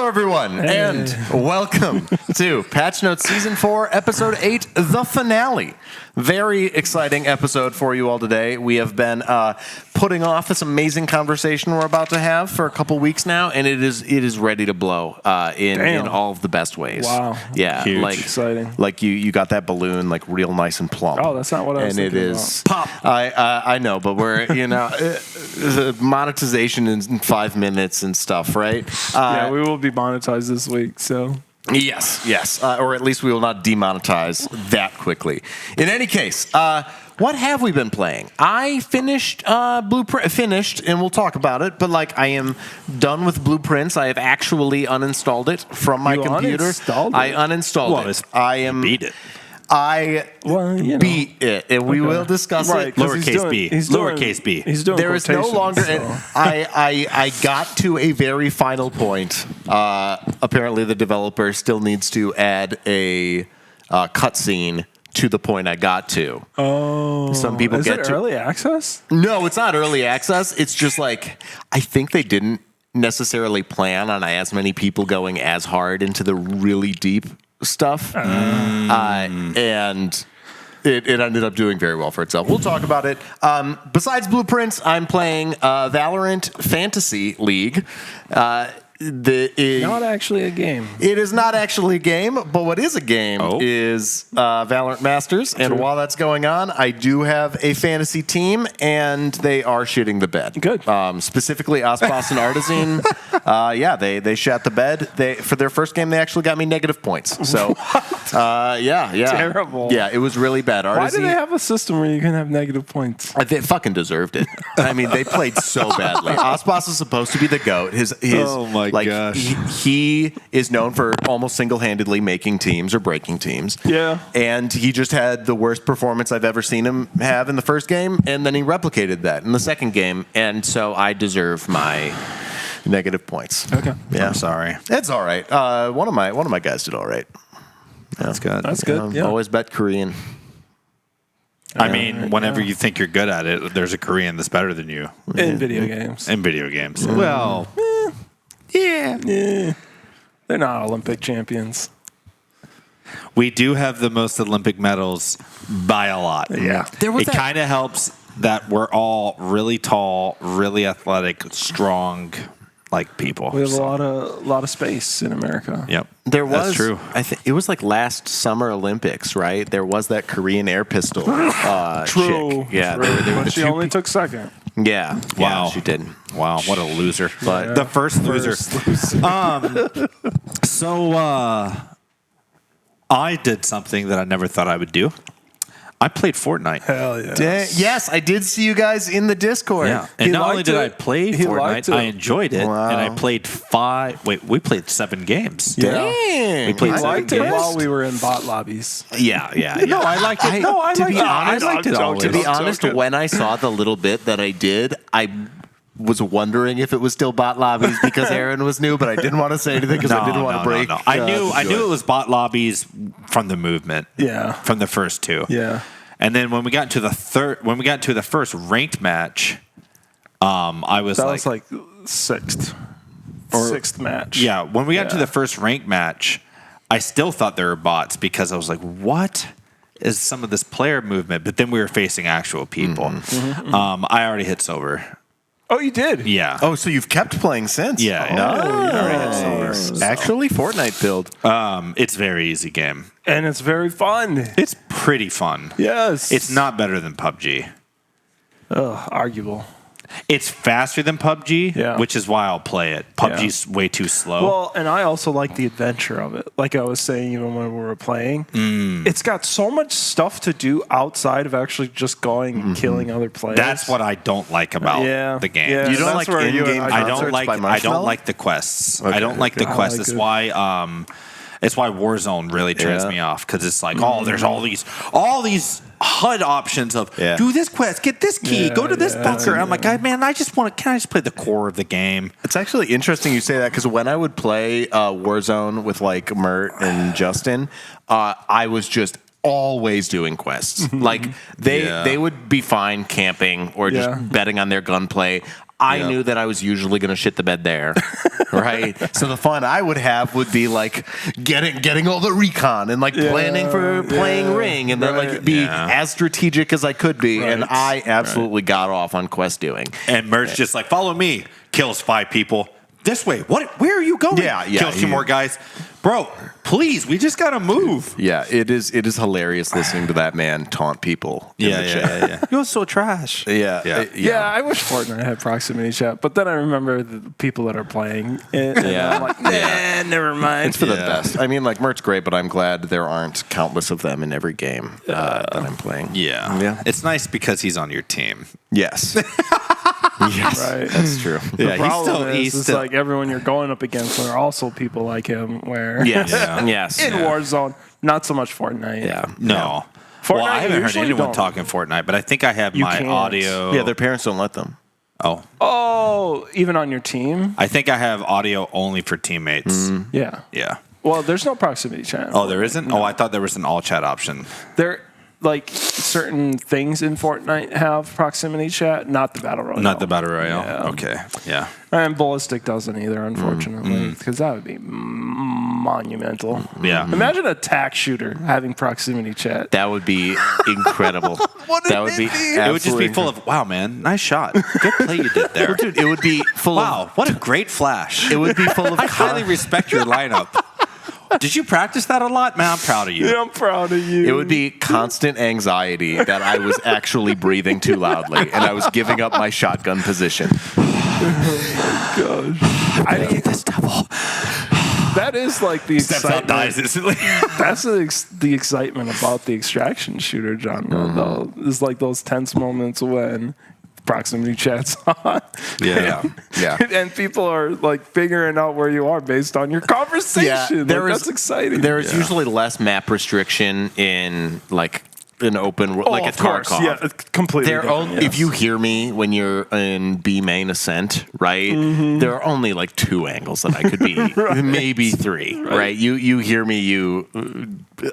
Hello, everyone, and welcome to Patch Notes Season 4, Episode 8, the finale. Very exciting episode for you all today. We have been putting off this amazing conversation we're about to have for a couple weeks now, and it is ready to blow in all of the best ways. Wow. Yeah. Huge. Like, Exciting. Like you got that balloon like real nice and plump. Oh, that's not what I was thinking And it is pop. I know, but we're, the monetization in 5 minutes and stuff, right? Yeah, we will be monetized this week, so... Yes, or at least we will not demonetize that quickly. In any case, what have we been playing? I finished Blueprint, and we'll talk about it. But I am done with Blueprints. I have actually uninstalled it from my computer. I uninstalled it. Beat it. Beat it, and we will discuss it. Lowercase b. Lowercase b. He's doing There is no longer. So. I got to a very final point. Apparently, the developer still needs to add a cutscene to the point I got to. Oh, some people is get it to early access? No, it's not early access. It's just I think they didn't necessarily plan on as many people going as hard into the really deep stuff, and it ended up doing very well for itself. We'll talk about it. Besides Blueprints, I'm playing Valorant Fantasy League. Not actually a game. It is not actually a game, but what is a game is Valorant Masters. And while that's going on, I do have a fantasy team, and they are shitting the bed. Good. Specifically, Ospas and Artisan. They shat the bed. For their first game, they actually got me negative points. So, yeah. Terrible. Yeah, it was really bad. Why do they have a system where you can have negative points? They fucking deserved it. I mean, they played so badly. Ospas is supposed to be the GOAT. Oh my gosh. He is known for almost single-handedly making teams or breaking teams. Yeah. And he just had the worst performance I've ever seen him have in the first game, and then he replicated that in the second game, and so I deserve my negative points. Okay. Yeah. I'm sorry. It's all right. One of my guys did all right. That's good. That's good. Yeah. Always bet Korean. I mean, whenever you think you're good at it, there's a Korean that's better than you. In video games. In video games. Well, Yeah. They're not Olympic champions. we do have the most Olympic medals by a lot. Yeah. It kind of helps that we're all really tall, really athletic, strong, people. We have a lot of space in America. Yep. There was, That's true. I think it was last Summer Olympics, right? There was that Korean air pistol True. chick. Yeah, True. they were But the she two only took second. Yeah. Wow. Yeah, she did. Wow, what a loser. But The first loser. So I did something that I never thought I would do. I played Fortnite. Hell yeah. yes, I did see you guys in the Discord. Yeah. And not only did I play He liked Fortnite, it. I enjoyed it. Wow. And I played we played 7 games. Dang. We played I seven liked it games. while we were in bot lobbies. Yeah. No, I liked it. I to liked be it. honest, I liked it always. To be honest, when I saw the little bit that I did, I was wondering if it was still bot lobbies because Aaron was new, but I didn't want to say anything because I didn't want to break. No. I knew it was bot lobbies from the movement. Yeah. From the first 2. Yeah. And then when we got to the first ranked match, I was That was sixth. Sixth match. yeah, when we got to Yeah. the first ranked match, I still thought there were bots because I was like, what is some of this player movement? But then we were facing actual people. I already hit silver. Oh, you did? Yeah. Oh, so you've kept playing since? Yeah. Already hit silver. Actually, Fortnite build. It's a very easy game. And it's very fun. It's pretty fun. Yes. It's not better than PUBG. Arguable. It's faster than PUBG, Yeah. which is why I'll play it. PUBG's way too slow. Well, and I also like the adventure of it. Like I was saying, even when we were playing, it's got so much stuff to do outside of actually just going and killing other players. That's what I don't like about the game. Yeah, You don't that's like where you and in-game I I don't Concerts like by I Marshmallow? don't like the quests. Okay. I don't like the I quests. like That's it. why it's why Warzone really turns Yeah. me off because it's like there's all these HUD options of do this quest, get this key, go to this bunker. I'm like, can I just play the core of the game? It's actually interesting you say that because when I would play Warzone with Mert and Justin, I was just always doing quests. Like they would be fine camping or just betting on their gunplay. I knew that I was usually going to shit the bed there, right? So the fun I would have would be like getting all the recon and like planning for playing Ring, and then like be as strategic as I could be. And I absolutely got off on quest doing. And Mert's just like, follow me. Kills 5 people. This way. What? Where are you going? Yeah. Kills 2 more guys. Bro, please, we just gotta move. Yeah, it is hilarious listening to that man taunt people. in the chat. You're so trash. Yeah, I wish Fortnite had proximity chat, but then I remember the people that are playing it. And I'm like, never mind. It's for the best. I mean, like, Mert's great, but I'm glad there aren't countless of them in every game that I'm playing. Yeah. It's nice because he's on your team. Yes. Yes, Right. that's true. The problem is like everyone you're going up against are also people like him. Where Yes, yes. in Warzone, not so much Fortnite. Yeah. No. Fortnite, well, I haven't heard usually anyone don't. talking Fortnite, but I think I have You my can't. audio. Yeah, their parents don't let them. Oh, even on your team? I think I have audio only for teammates. Yeah. Yeah. Well, there's no proximity chat. Oh, there isn't? Oh, I thought there was an all chat option. There, like certain things in Fortnite have proximity chat, not the battle royale. Not the Battle Royale? Yeah. Okay. Yeah. And Ballistic doesn't either, unfortunately, because that would be monumental. Yeah. Imagine a tack shooter having proximity chat. That would be incredible. That would be. It would just be full of, wow, man, nice shot. Good play you did there. Dude, it would be full of. Wow, what a great flash. It would be full of. I highly respect your lineup. Did you practice that a lot? Man, I'm proud of you. Yeah, I'm proud of you. It would be constant anxiety that I was actually breathing too loudly and I was giving up my shotgun position. Gosh. I mean, This devil. that is like the Steps out, excitement. dies instantly. That's the excitement about the extraction shooter genre, though. It's like those tense moments when proximity chat's on. Yeah. And people are like figuring out where you are based on your conversation. That's exciting. There is usually less map restriction in like an open world, like a of course. Tarkov. Yeah, it's completely. different, yes. If you hear me when you're in B main ascent, right? There are only like 2 angles that I could be, maybe 3, right? You hear me,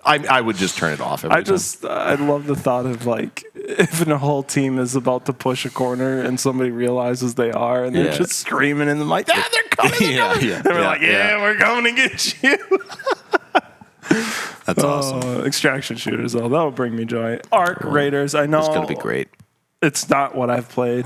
I would just turn it off. Every time. I love the thought of like if a whole team is about to push a corner and somebody realizes they are and they're just screaming in the mic, they're coming, And we're like, we're coming to get you. That's awesome. Extraction shooters, though, that would bring me joy. Arc Raiders, I know It's gonna be great. it's not what I've played,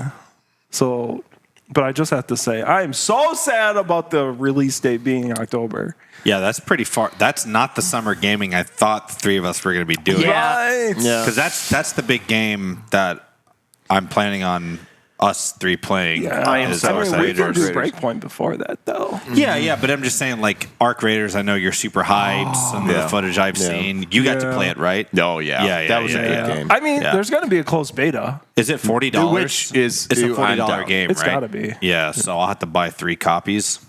so. But I just have to say, I am so sad about the release date being October. Yeah, that's pretty far. That's not the summer gaming I thought the 3 of us were going to be doing. Right. Yeah. Because that's the big game that I'm planning on us 3 playing. Yeah, I am is so Arc excited we can Raiders. do Breakpoint before that, though. Yeah, but I'm just saying, like, Arc Raiders, I know you're super hyped. Some of the footage I've seen. You got to play it, right? Oh, yeah. That was a good game. I mean, there's going to be a closed beta. Is it $40? Which is- it's a I'm $40 down. game, It's right? gotta be. Yeah, so I'll have to buy 3 copies.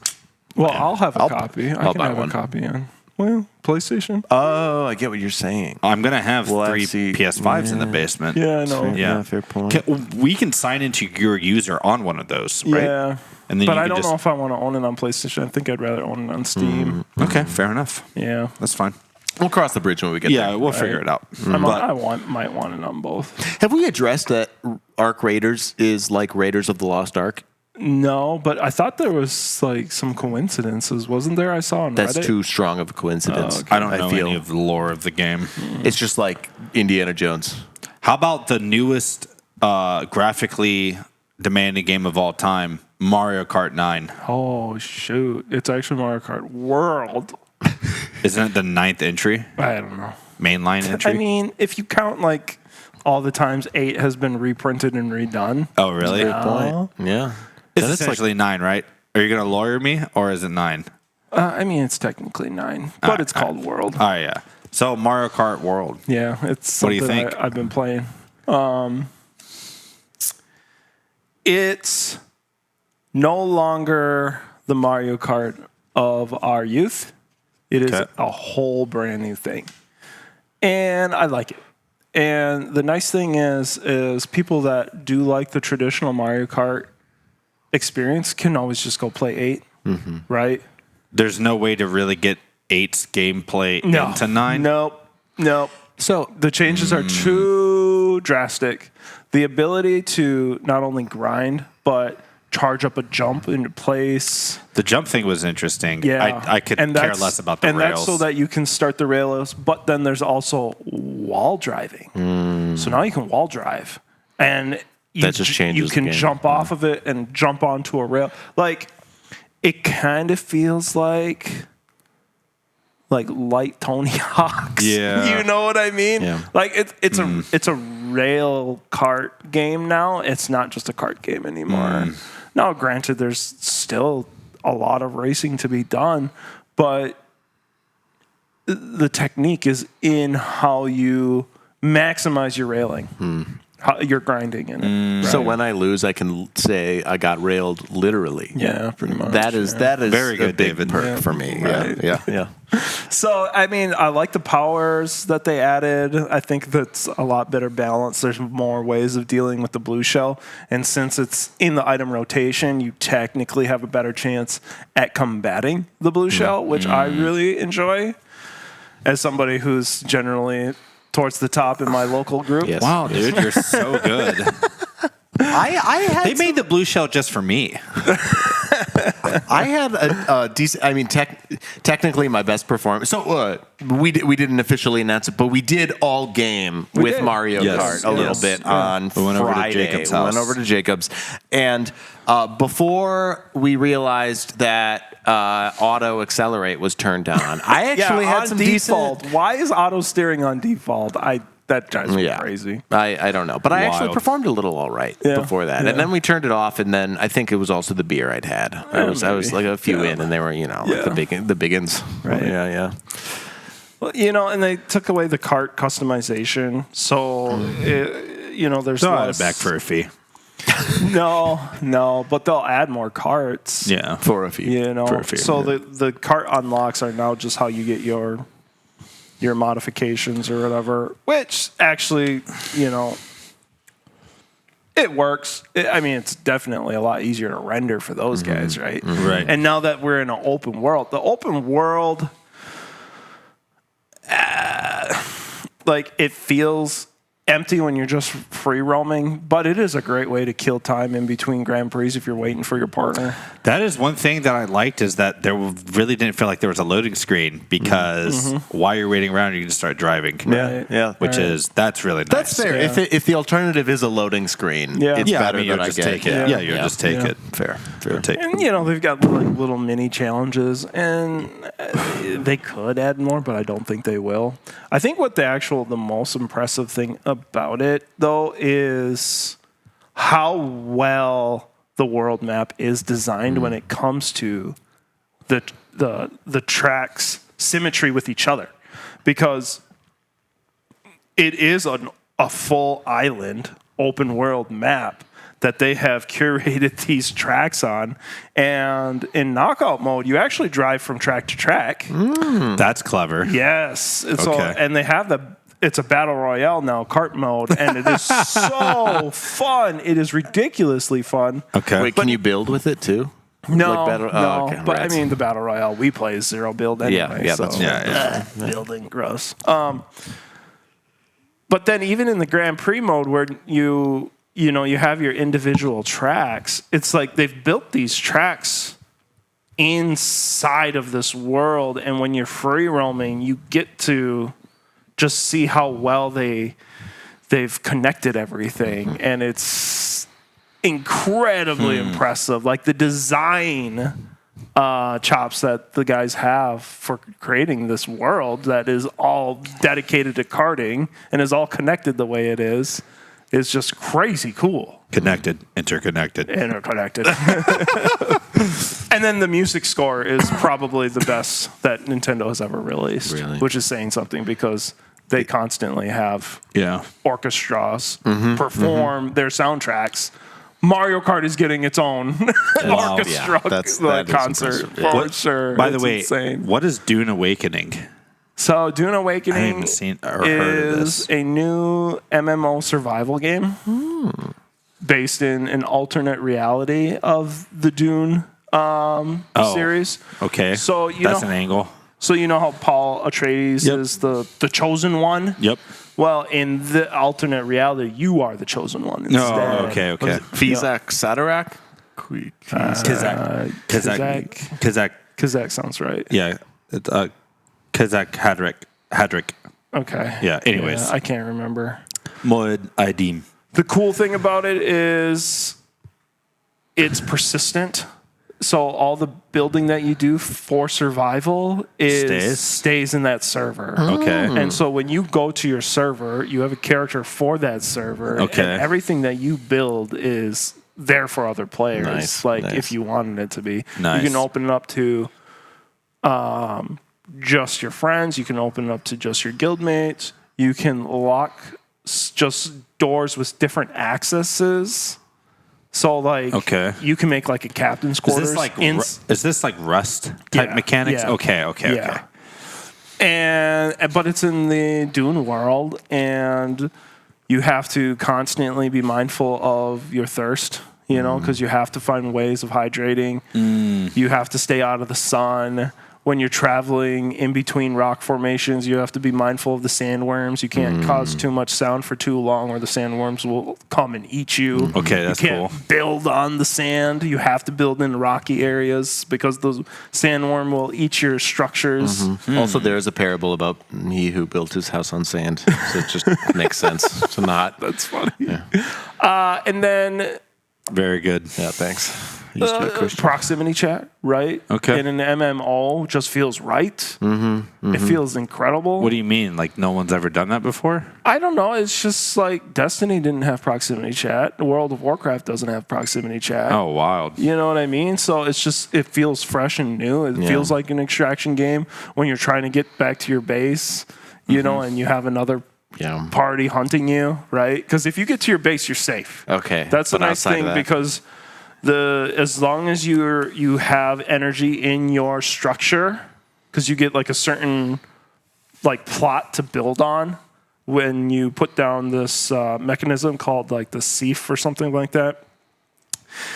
Well, I'll have a copy. I I'll can buy have one. a copy on. Well, PlayStation. Oh, I get what you're saying. I'm going to have Well, 3 see, PS5s in the basement. Yeah, I know. Yeah. fair point. We can sign into your user on one of those, right? Yeah. And then But you I can don't just, know if I want to own it on PlayStation. I think I'd rather own it on Steam. Okay, fair enough. Yeah. That's fine. We'll cross the bridge when we get Yeah, there. we'll figure it out. Might want it on both. Have we addressed that Arc Raiders is like Raiders of the Lost Ark? No, but I thought there was like some coincidences, wasn't there? I saw on That's Reddit. too strong of a coincidence. I don't know feel. any of the lore of the game. It's just like Indiana Jones. How about the newest graphically demanding game of all time, Mario Kart 9? Oh shoot! It's actually Mario Kart World. Isn't it the 9th entry? I don't know. Mainline entry? I mean, if you count like all the times 8 has been reprinted and redone. oh, really? Oh. Yeah. It's Then it's essentially 9, right? Are you going to lawyer me, or is it 9? I mean, it's technically 9, but it's called World. All right, yeah. So Mario Kart World. Yeah, it's What do you something think? I've been playing. It's no longer the Mario Kart of our youth. It is Okay. a whole brand new thing. And I like it. And the nice thing is people that do like the traditional Mario Kart experience can always just go play 8, right? There's no way to really get 8's gameplay into 9? Nope. So the changes are too drastic. The ability to not only grind, but charge up a jump into place. The jump thing was interesting. Yeah, I could care less about the and rails. that's so that you can start the rails. But then there's also wall driving. So now you can wall drive, and That just changes You can the game. jump off of it and jump onto a rail. Like it kind of feels like light Tony Hawk's. Yeah. You know what I mean? Yeah. Like it's a rail kart game now. It's not just a kart game anymore. Now, granted, there's still a lot of racing to be done, but the technique is in how you maximize your railing. How you're grinding in it. So when I lose, I can say I got railed literally. Yeah, pretty much. That is Very a good, big David. perk Yeah. for me. Right. Yeah. So, I mean, I like the powers that they added. I think that's a lot better balance. There's more ways of dealing with the blue shell. And since it's in the item rotation, you technically have a better chance at combating the blue shell, which I really enjoy as somebody who's generally towards the top in my local group. Yes. Wow, dude, you're so good. I had They made the blue shell just for me. I had a decent. I mean, technically my best performance. So we didn't officially announce it, but we did all game with did. Mario Yes. Kart a little Yes. bit on We went over to Friday. Jacob's We went house. over to Jacob's, and before we realized that auto accelerate was turned on, I actually had on some default. decent. Why is auto steering on default? That drives me Yeah, crazy. I don't know, but I actually Wild. performed a little all right Yeah. before that, Yeah. and then we turned it off, and then I think it was also the beer I'd had. I was like a few in, and they were like the biggins. Right. Yeah. Well, and they took away the cart customization, so there's So I had less. it back for a fee. No, but they'll add more carts. Yeah. For a fee. For a fee. So the cart unlocks are now just how you get your modifications or whatever, which actually, it works. It's definitely a lot easier to render for those guys, right? Right. And now that we're in an open world, the open world, it feels empty when you're just free roaming, but it is a great way to kill time in between Grand Prix if you're waiting for your partner. That is one thing that I liked is that there really didn't feel like there was a loading screen because while you're waiting around, you can just start driving. Yeah. That's really nice. That's fair. Yeah. If the alternative is a loading screen, Yeah. it's Yeah, better you'll that just I get take it. Yeah, You'll just take it. Fair. Take And they've got little mini challenges, and they could add more, but I don't think they will. I think the most impressive thing about it though is how well the world map is designed when it comes to the tracks symmetry with each other, because it is a full island open world map that they have curated these tracks on. And in knockout mode, you actually drive from track to track. That's clever. Yes. Okay. And they have it's a battle royale now, kart mode, and it is so fun. It is ridiculously fun. Okay. Wait, can you build with it too? No, Like battle- no. oh, okay, But right. the battle royale we play is zero build anyway. Yeah, so. that's Yeah. Building gross. But then even in the Grand Prix mode where you have your individual tracks, it's like they've built these tracks inside of this world, and when you're free roaming, you get to just see how well they've connected everything, and it's incredibly impressive. Like the design chops that the guys have for creating this world that is all dedicated to karting and is all connected the way it is just crazy cool. Interconnected. And then the music score is probably the best that Nintendo has ever released, Really? which is saying something because they constantly have Yeah. orchestras perform their soundtracks. Mario Kart is getting its own orchestra yeah. That is concert impressive. for sure. By the It's way, insane. what is Dune Awakening? So Dune I Awakening haven't seen or heard of is this. a new MMO survival game based in an alternate reality of the Dune series. Okay. So that's an angle. So you know how Paul Atreides Yep. is the chosen one? Yep. Well, in the alternate reality, you are the chosen one instead. Oh, okay. Fizak Sadarak? Kazak. Kazak sounds right. Yeah. It's, Kazak Hadrik. Okay. Yeah, anyways. Yeah, I can't remember. Moed Idim. The cool thing about it is it's persistent. So all the building that you do for survival stays in that server. Okay. And so when you go to your server, you have a character for that server. Okay. And everything that you build is there for other players. Nice, Like nice. if you wanted it to be. Nice. You can open it up to just your friends. You can open it up to just your guildmates. You can lock just doors with different accesses. So like, Okay. you can make like a captain's Is quarters. this like Rust type Yeah, mechanics? yeah. Okay. But it's in the Dune world, and you have to constantly be mindful of your thirst. You know, because you have to find ways of hydrating. You have to stay out of the sun. When you're traveling in between rock formations, you have to be mindful of the sandworms. You can't cause too much sound for too long, or the sandworms will come and eat you. Okay, that's you can't cool. build on the sand. You have to build in rocky areas because those sandworm will eat your structures. Also, there is a parable about he who built his house on sand. So it just makes sense to not. That's funny. And then Very good. Yeah, thanks. Used to be a Christian. proximity chat, right? Okay. In an MMO just feels right. It feels incredible. What do you mean? Like no one's ever done that before? I don't know. It's just like Destiny didn't have proximity chat. World of Warcraft doesn't have proximity chat. Oh, wild. You know what I mean? So it's just, it feels fresh and new. It feels like an extraction game when you're trying to get back to your base, you know, and you have another Yeah. party hunting you, right? Because if you get to your base, you're safe. Okay. That's the but nice outside of thing that- because as long as you have energy in your structure, because you get like a certain like plot to build on when you put down this mechanism called like the sieve or something like that.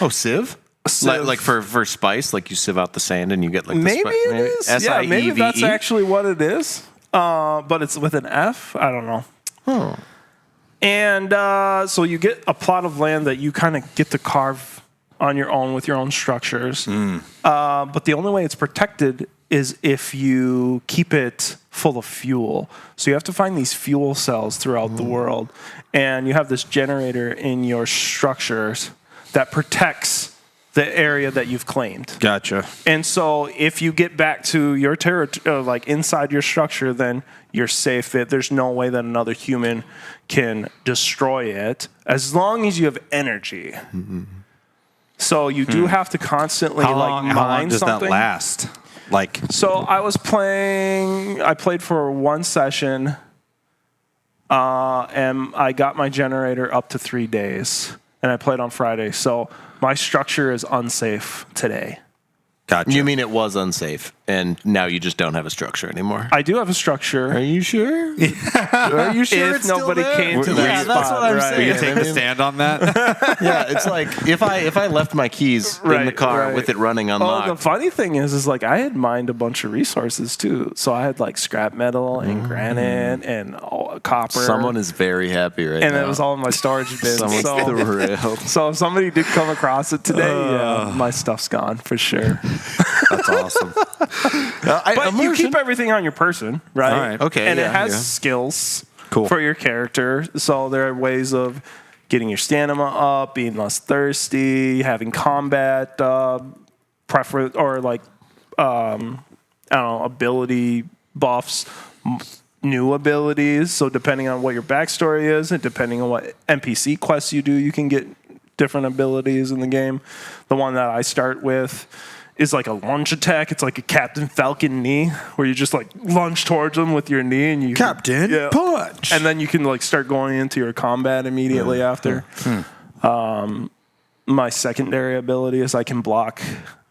Oh, sieve? Sieve. Like for spice, like you sieve out the sand and you get like the Maybe it is. Yeah, maybe S-I-E-V-E? that's actually what it is. But it's with an F. I don't know. And so you get a plot of land that you kind of get to carve on your own with your own structures. But the only way it's protected is if you keep it full of fuel. So you have to find these fuel cells throughout the world. And you have this generator in your structures that protects the area that you've claimed. Gotcha. And so if you get back to your territory, like inside your structure, then you're safe. There's no way that another human can destroy it as long as you have energy. So you do have to constantly How long mine does something. that last? Like, So I played for one session, and I got my generator up to 3 days, and I played on Friday. So my structure is unsafe today. gotcha. You mean it was unsafe and now you just don't have a structure anymore? I do have a structure. Are you sure? Are you sure If it's still nobody there? came to Yeah, that that's spot, what I'm right. Are you saying. taking a stand on that? Yeah, it's like if I left my keys in the Right, car right. with it running Oh, unlocked. the funny thing is like I had mined a bunch of resources too. So I had like scrap metal and granite and copper. Someone is very happy right and now. it was all in my storage bin. Someone's so, thrilled. so if somebody did come across it today, yeah, my stuff's gone for sure. That's awesome. But you keep everything on your person, right? All right. Okay, And it yeah, has yeah. skills Cool. for your character. So there are ways of getting your stamina up, being less thirsty, having combat preference, or like I don't know, ability buffs, new abilities. So depending on what your backstory is, and depending on what NPC quests you do, you can get different abilities in the game. The one that I start with is like a lunge attack. It's like a Captain Falcon knee, where you just like lunge towards them with your knee, and you Punch. and then you can like start going into your combat immediately after. My secondary ability is I can block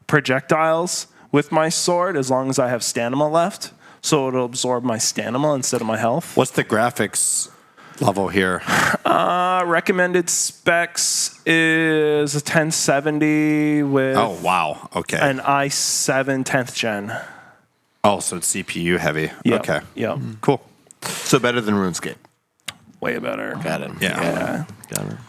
projectiles with my sword as long as I have stamina left. So it'll absorb my stamina instead of my health. What's the graphics level here? Recommended specs is a 1070 with Oh, wow. Okay. an i7 10th gen. Oh, so it's CPU heavy. Yep. Okay. Yep. Cool. So better than RuneScape. Way better. Got it. Yeah.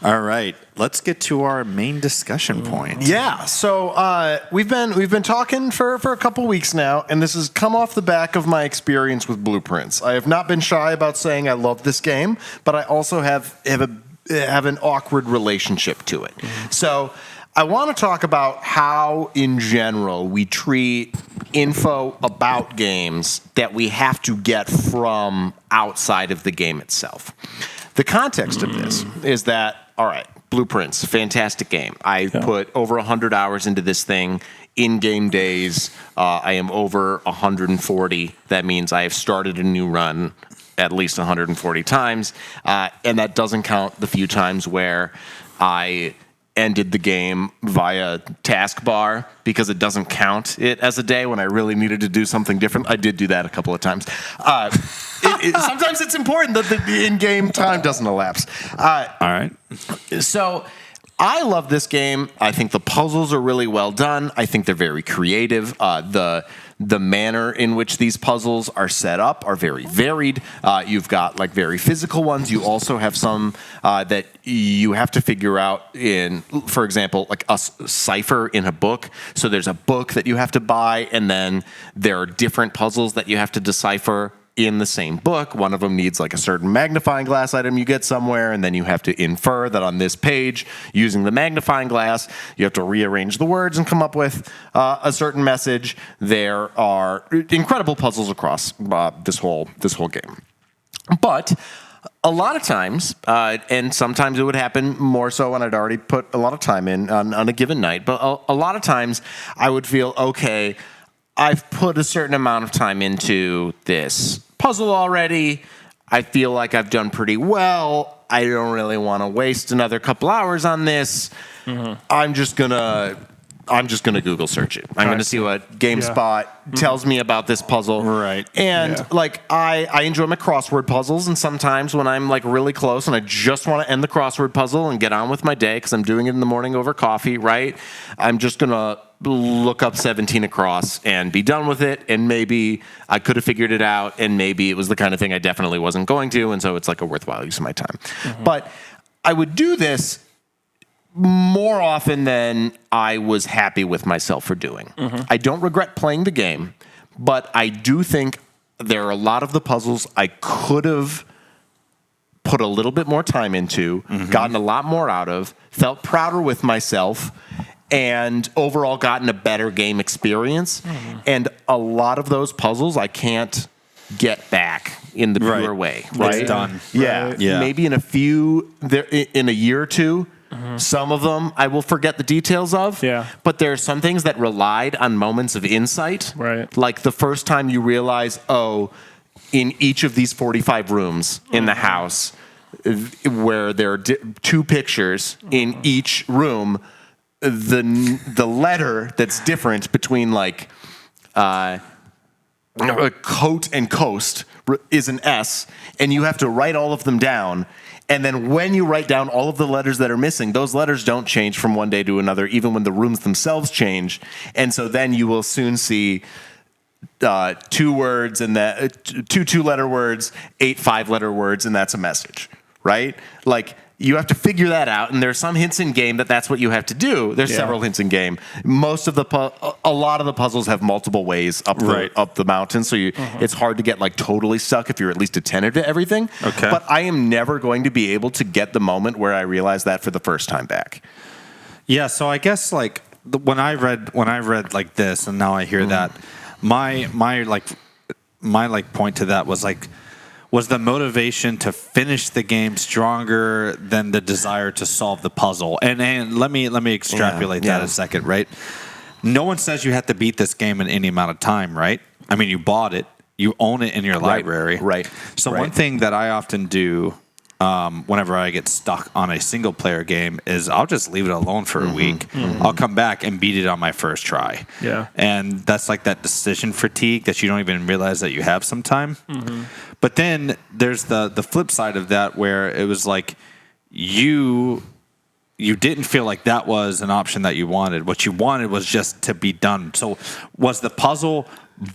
All right, let's get to our main discussion point. Yeah, so we've been talking for a couple weeks now, and this has come off the back of my experience with Blueprints. I have not been shy about saying I love this game, but I also have an awkward relationship to it. So I want to talk about how, in general, we treat info about games that we have to get from outside of the game itself. The context of this is that, all right, Blueprints, fantastic game. I put over 100 hours into this thing. In-game days, I am over 140. That means I have started a new run at least 140 times, and that doesn't count the few times where I ended the game via taskbar because it doesn't count it as a day when I really needed to do something different. I did do that a couple of times. Sometimes it's important that the in-game time doesn't elapse. All right. So I love this game. I think the puzzles are really well done. I think they're very creative. The manner in which these puzzles are set up are very varied. You've got like very physical ones. You also have some that you have to figure out in, for example, like a cipher in a book. So there's a book that you have to buy, and then there are different puzzles that you have to decipher in the same book. One of them needs like a certain magnifying glass item you get somewhere, and then you have to infer that on this page, using the magnifying glass, you have to rearrange the words and come up with a certain message. There are incredible puzzles across this whole game. But a lot of times, and sometimes it would happen more so when I'd already put a lot of time in on a given night, but a lot of times I would feel, okay, I've put a certain amount of time into this puzzle already. I feel like I've done pretty well. I don't really want to waste another couple hours on this. I'm just gonna Google search it. I'm gonna see what GameSpot tells me about this puzzle. Right. And like I enjoy my crossword puzzles, and sometimes when I'm like really close and I just want to end the crossword puzzle and get on with my day because I'm doing it in the morning over coffee, right? I'm just gonna look up 17 across and be done with it, and maybe I could have figured it out, and maybe it was the kind of thing I definitely wasn't going to, and so it's like a worthwhile use of my time. But I would do this more often than I was happy with myself for doing. I don't regret playing the game, but I do think there are a lot of the puzzles I could have put a little bit more time into, gotten a lot more out of, felt prouder with myself, and overall gotten a better game experience. And a lot of those puzzles I can't get back in the pure way. Right? It's done. Yeah. Yeah. Maybe in a year or two, some of them I will forget the details of. Yeah. But there are some things that relied on moments of insight. Right. Like the first time you realize, in each of these 45 rooms in the house, where there are two pictures in each room, the letter that's different between like a coat and coast is an S, and you have to write all of them down. And then when you write down all of the letters that are missing, those letters don't change from one day to another, even when the rooms themselves change. And so then you will soon see 2 words and that 2 2-letter words, 8 5-letter words, and that's a message, right? Like you have to figure that out, and there's some hints in game that's what you have to do. There's several hints in game. Most of a lot of the puzzles have multiple ways up the mountain, so it's hard to get like totally stuck if you're at least attentive to everything. Okay. But I am never going to be able to get the moment where I realize that for the first time back. Yeah, so I guess like when I read like this, and now I hear that, my point to that was the motivation to finish the game stronger than the desire to solve the puzzle. And let me extrapolate that a second, right? No one says you have to beat this game in any amount of time, right? I mean, you bought it, you own it in your library. Right. So one thing that I often do whenever I get stuck on a single player game is I'll just leave it alone for a week. I'll come back and beat it on my first try. Yeah. And that's like that decision fatigue that you don't even realize that you have sometime. But then there's the flip side of that where it was like you didn't feel like that was an option that you wanted. What you wanted was just to be done. So was the puzzle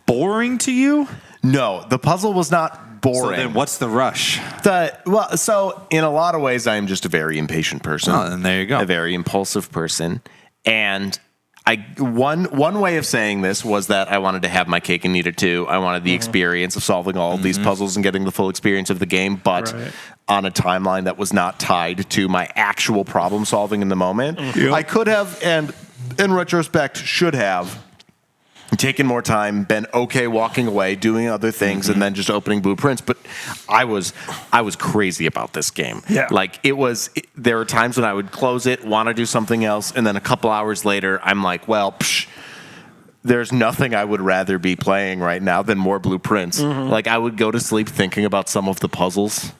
boring to you? No, the puzzle was not boring. So then what's the rush? So in a lot of ways, I am just a very impatient person. Oh, and there you go. A very impulsive person. And one way of saying this was that I wanted to have my cake and eat it too. I wanted the experience of solving all of these puzzles and getting the full experience of the game, but on a timeline that was not tied to my actual problem solving in the moment. I could have, and in retrospect, should have taken more time, been okay walking away, doing other things, and then just opening blueprints. But I was crazy about this game. Yeah. Like there were times when I would close it, want to do something else, and then a couple hours later, I'm like, well, there's nothing I would rather be playing right now than more blueprints. Like I would go to sleep thinking about some of the puzzles.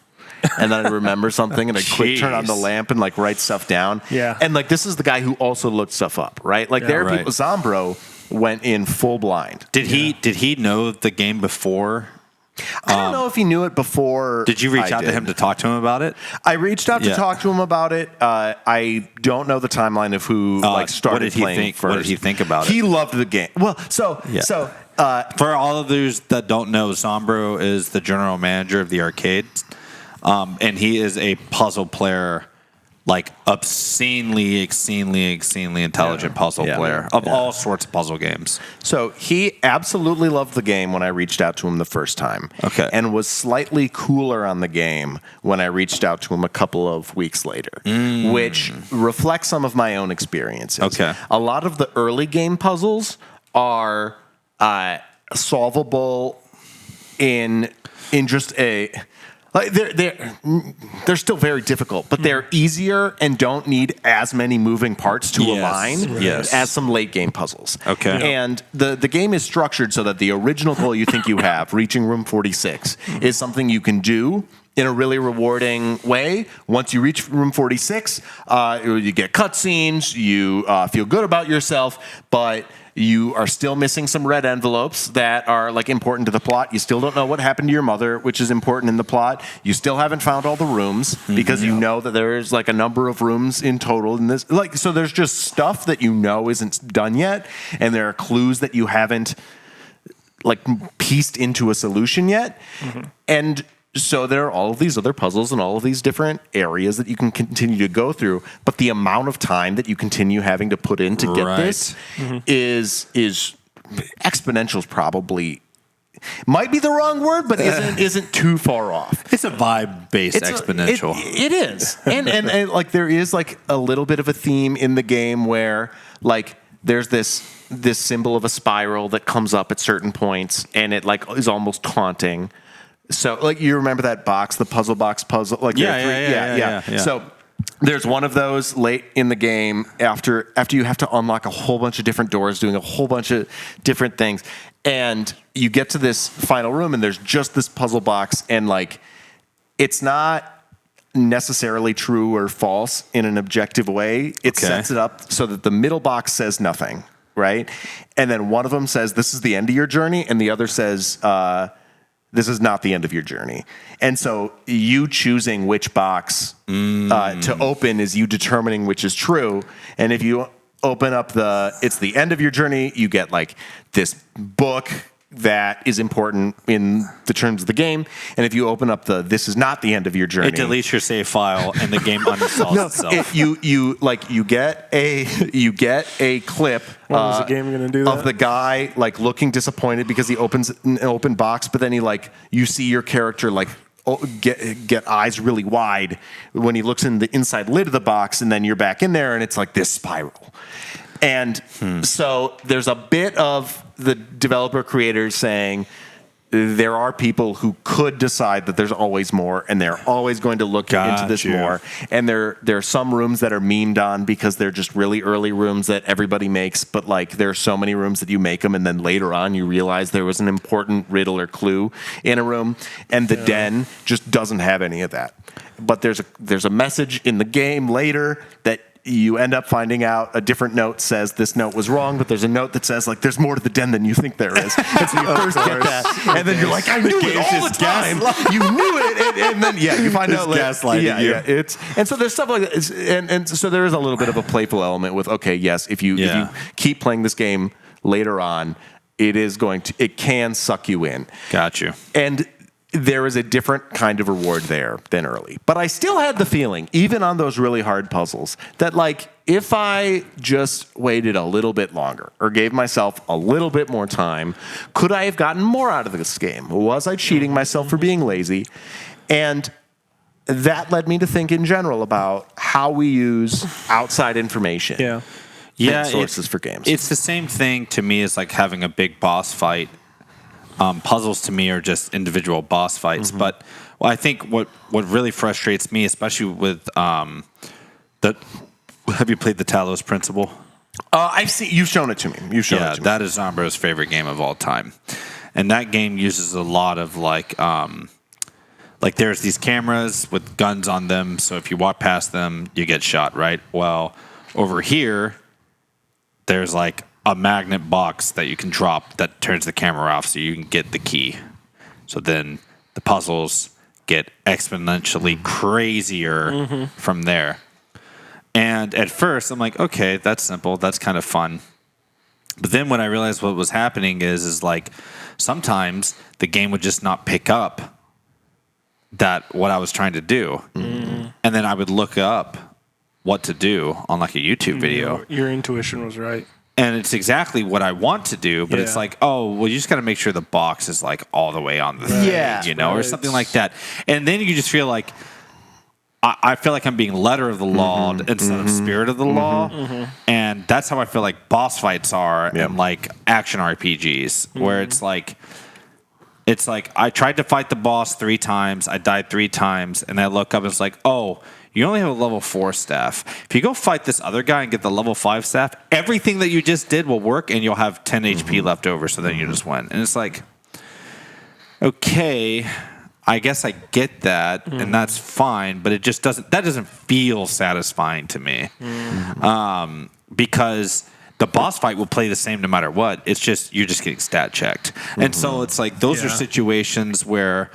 And then I'd remember something, and I'd quick turn on the lamp and like write stuff down. Yeah. And like this is the guy who also looked stuff up, right? Like there are people. Zombro went in full blind. Did he know the game before? I don't know if he knew it before. Did you reach out to him to talk to him about it? I reached out to talk to him about it. I don't know the timeline of who started playing first. What did he think about it? He loved the game. Well, for all of those that don't know, Zombro is the general manager of the arcade, and he is a puzzle player, like obscenely intelligent puzzle player of all sorts of puzzle games. So he absolutely loved the game when I reached out to him the first time. Okay. And was slightly cooler on the game when I reached out to him a couple of weeks later, which reflects some of my own experiences. Okay. A lot of the early game puzzles are solvable in just a... Like they're still very difficult, but they're easier and don't need as many moving parts to align as some late game puzzles. Okay. And the game is structured so that the original goal you think you have, reaching room 46, is something you can do in a really rewarding way. Once you reach room 46, you get cutscenes, you feel good about yourself, but you are still missing some red envelopes that are like important to the plot. You still don't know what happened to your mother, which is important in the plot. You still haven't found all the rooms because you know that there's like a number of rooms in total in this. Like, so there's just stuff that you know isn't done yet, and there are clues that you haven't like pieced into a solution yet. And so there are all of these other puzzles and all of these different areas that you can continue to go through, but the amount of time that you continue having to put in to get this is exponential. Probably might be the wrong word, but isn't too far off. It's a vibe-based exponential. It is, and like there is like a little bit of a theme in the game where like there's this symbol of a spiral that comes up at certain points, and it like is almost taunting. So, like, you remember that box, the puzzle box puzzle? Like, Yeah. So, there's one of those late in the game after you have to unlock a whole bunch of different doors, doing a whole bunch of different things, and you get to this final room, and there's just this puzzle box, and like, it's not necessarily true or false in an objective way. It sets it up so that the middle box says nothing, right? And then one of them says, "This is the end of your journey," and the other says, "This is not the end of your journey." And so you choosing which box to open is you determining which is true. And if you open up it's the end of your journey, you get like this book that is important in the terms of the game. And if you open up this is not the end of your journey, it deletes your save file and the game uninstalls itself. You get a clip. What was the game going to do that? Of the guy like looking disappointed because he opens an open box, but then you see your character like get eyes really wide when he looks in the inside lid of the box, and then you're back in there and it's like this spiral. And so there's a bit of the developer creators saying there are people who could decide that there's always more, and they're always going to look into this more. And there are some rooms that are memed on because they're just really early rooms that everybody makes, but like there are so many rooms that you make them, and then later on you realize there was an important riddle or clue in a room, and the den just doesn't have any of that. But there's a message in the game later that you end up finding out a different note says this note was wrong, but there's a note that says like there's more to the den than you think there is. And so you first get that, and then you're like, I knew it all the time. You knew it, and then you find out gaslighting you. And so there's stuff like that, and so there is a little bit of a playful element with if you keep playing this game later on, it can suck you in. Got you. And there is a different kind of reward there than early. But I still had the feeling, even on those really hard puzzles, that like if I just waited a little bit longer or gave myself a little bit more time, could I have gotten more out of this game? Was I cheating myself for being lazy? And that led me to think in general about how we use outside information. Yeah, sources for games. It's the same thing to me as like having a big boss fight. Puzzles to me are just individual boss fights, but I think what really frustrates me, especially with have you played the Talos Principle? I've seen you've shown it to me. You've shown it to me. That is Zombro's favorite game of all time, and that game uses a lot of like there's these cameras with guns on them, so if you walk past them, you get shot, right? Well, over here, there's like a magnet box that you can drop that turns the camera off so you can get the key. So then the puzzles get exponentially crazier from there. And at first I'm like, okay, that's simple. That's kind of fun. But then when I realized what was happening is like sometimes the game would just not pick up that what I was trying to do. And then I would look up what to do on like a YouTube video. Your intuition was right. And it's exactly what I want to do, but it's like, oh, well, you just got to make sure the box is like all the way on the thing, or something like that. And then you just feel like, I feel like I'm being letter of the law instead of spirit of the law. And that's how I feel like boss fights are in like action RPGs, where it's like I tried to fight the boss 3 times, I died 3 times, and I look up and it's like, oh, you only have a level 4 staff. If you go fight this other guy and get the level 5 staff, everything that you just did will work and you'll have 10 HP left over, so then you just win. And it's like, okay, I guess I get that, and that's fine, but it just doesn't feel satisfying to me. Because the boss fight will play the same no matter what. It's just, you're just getting stat checked. And so it's like, those are situations where,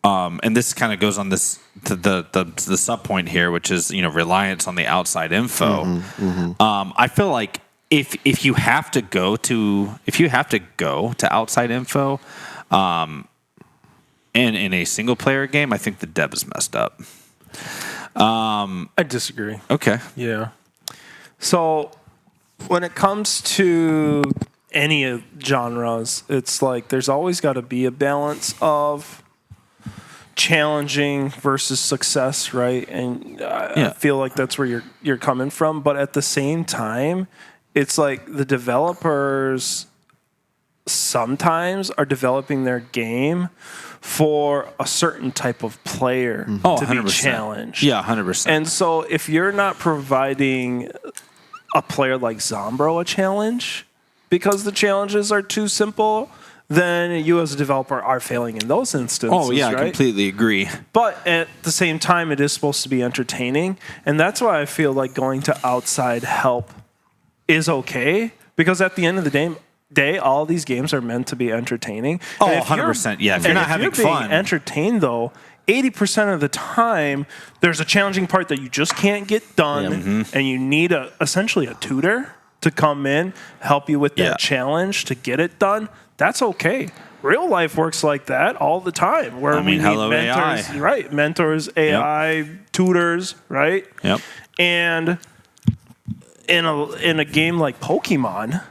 and this kind of goes on this to the sub point here, which is reliance on the outside info. I feel like if you have to go to outside info, in a single player game, I think the dev is messed up. I disagree. Okay. Yeah. So when it comes to any genres, it's like there's always got to be a balance of challenging versus success, right? And I feel like that's where you're coming from. But at the same time, it's like the developers sometimes are developing their game for a certain type of player to 100%. be challenged. Yeah, 100%. And so if you're not providing a player like Zombro a challenge because the challenges are too simple, then you as a developer are failing in those instances. Oh, yeah, right? I completely agree. But at the same time, it is supposed to be entertaining. And that's why I feel like going to outside help is okay. Because at the end of the day, all these games are meant to be entertaining. Oh, 100%. Yeah, if you're not having fun. Being entertained, though, 80% of the time, there's a challenging part that you just can't get done. And you need essentially a tutor to come in, help you with that challenge to get it done. That's okay. Real life works like that all the time. Where we need mentors, AI. Right? Mentors, AI, tutors, right? Yep. And in a game like Pokemon,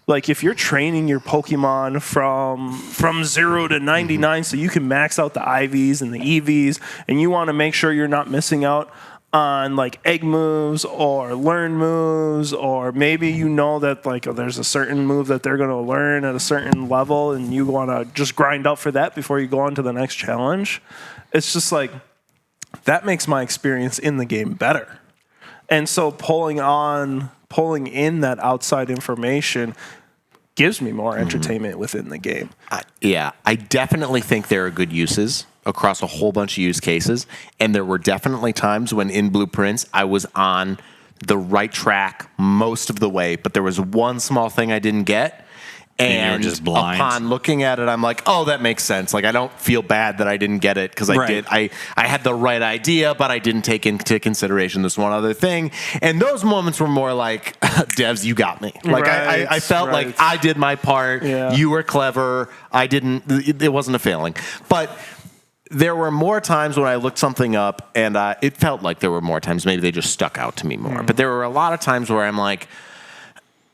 like if you're training your Pokemon from 0 to 99 so you can max out the IVs and the EVs, and you want to make sure you're not missing out on like egg moves or learn moves, or maybe that like there's a certain move that they're going to learn at a certain level and you want to just grind out for that before you go on to the next challenge. It's just like that makes my experience in the game better. And so pulling in that outside information gives me more entertainment within the game. I definitely think there are good uses across a whole bunch of use cases. And there were definitely times when in Blueprints, I was on the right track most of the way, but there was one small thing I didn't get. And you were just blind. upon looking at it, I'm like, oh, that makes sense. Like, I don't feel bad that I didn't get it because I Right. did. I had the right idea, but I didn't take into consideration this one other thing. And those moments were more like, devs, you got me. Like, Right, I felt right. like I did my part. Yeah. You were clever. I didn't. It wasn't a failing. But there were more times when I looked something up, and it felt like there were more times. Maybe they just stuck out to me more. But there were a lot of times where I'm like,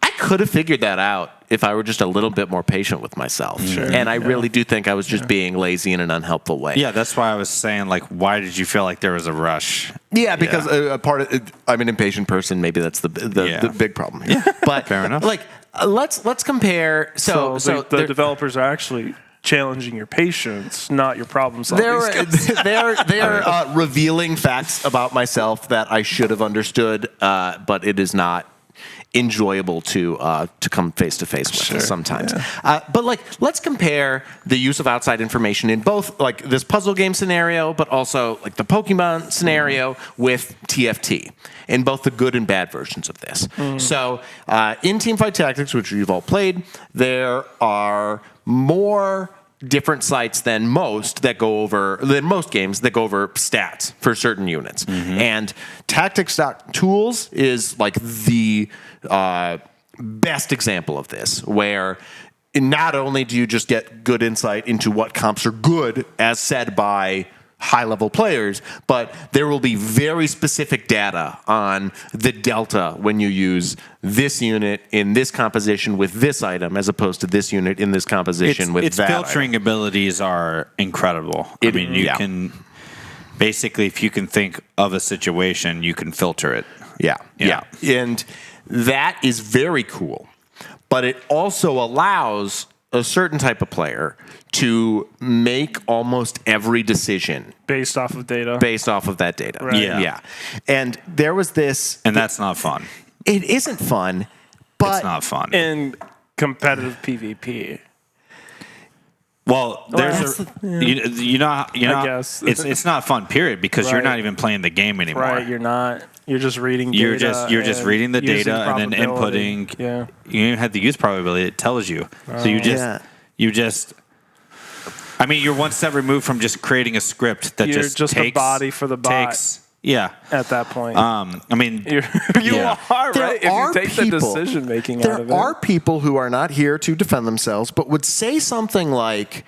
I could have figured that out if I were just a little bit more patient with myself. And I really do think I was just being lazy in an unhelpful way. Yeah, that's why I was saying, like, why did you feel like there was a rush? Yeah, because a part of it, I'm an impatient person. Maybe that's the Yeah. big problem here. But Fair enough. Like, let's compare. So the there- developers are actually challenging your patience, not your problem solving skills. they're revealing facts about myself that I should have understood, but it is not enjoyable to come face to face with sometimes. But like, let's compare the use of outside information in both like this puzzle game scenario, but also like the Pokemon scenario with TFT in both the good and bad versions of this. So in Teamfight Tactics, which you've all played, there are more different sites than most games that go over stats for certain units. And Tactics.tools is like the best example of this, where not only do you just get good insight into what comps are good as said by high-level players, but there will be very specific data on the delta when you use this unit in this composition with this item as opposed to this unit in this composition with its that filtering item. abilities are incredible. I mean, you can basically, if you can think of a situation, you can filter it. Yeah. And that is very cool. But it also allows a certain type of player to make almost every decision Based off of data. based off of that data. Right. Yeah. And there was this. And that's not fun. It isn't fun, but It's not fun. in competitive PvP. Well, that's there's you know I guess. it's not fun, period, because you're Right. not even playing the game anymore. Right, you're not. You're just reading You're data. just and reading the using data and then probability. inputting. Yeah. You even have the use probability. It tells you. So you just. I mean, you're one step removed from just creating a script that You're just just a takes, body for the bot. Yeah. At that point. I mean, you yeah. are, There right? If are you take people- the decision making out of it. There are people who are not here to defend themselves, but would say something like,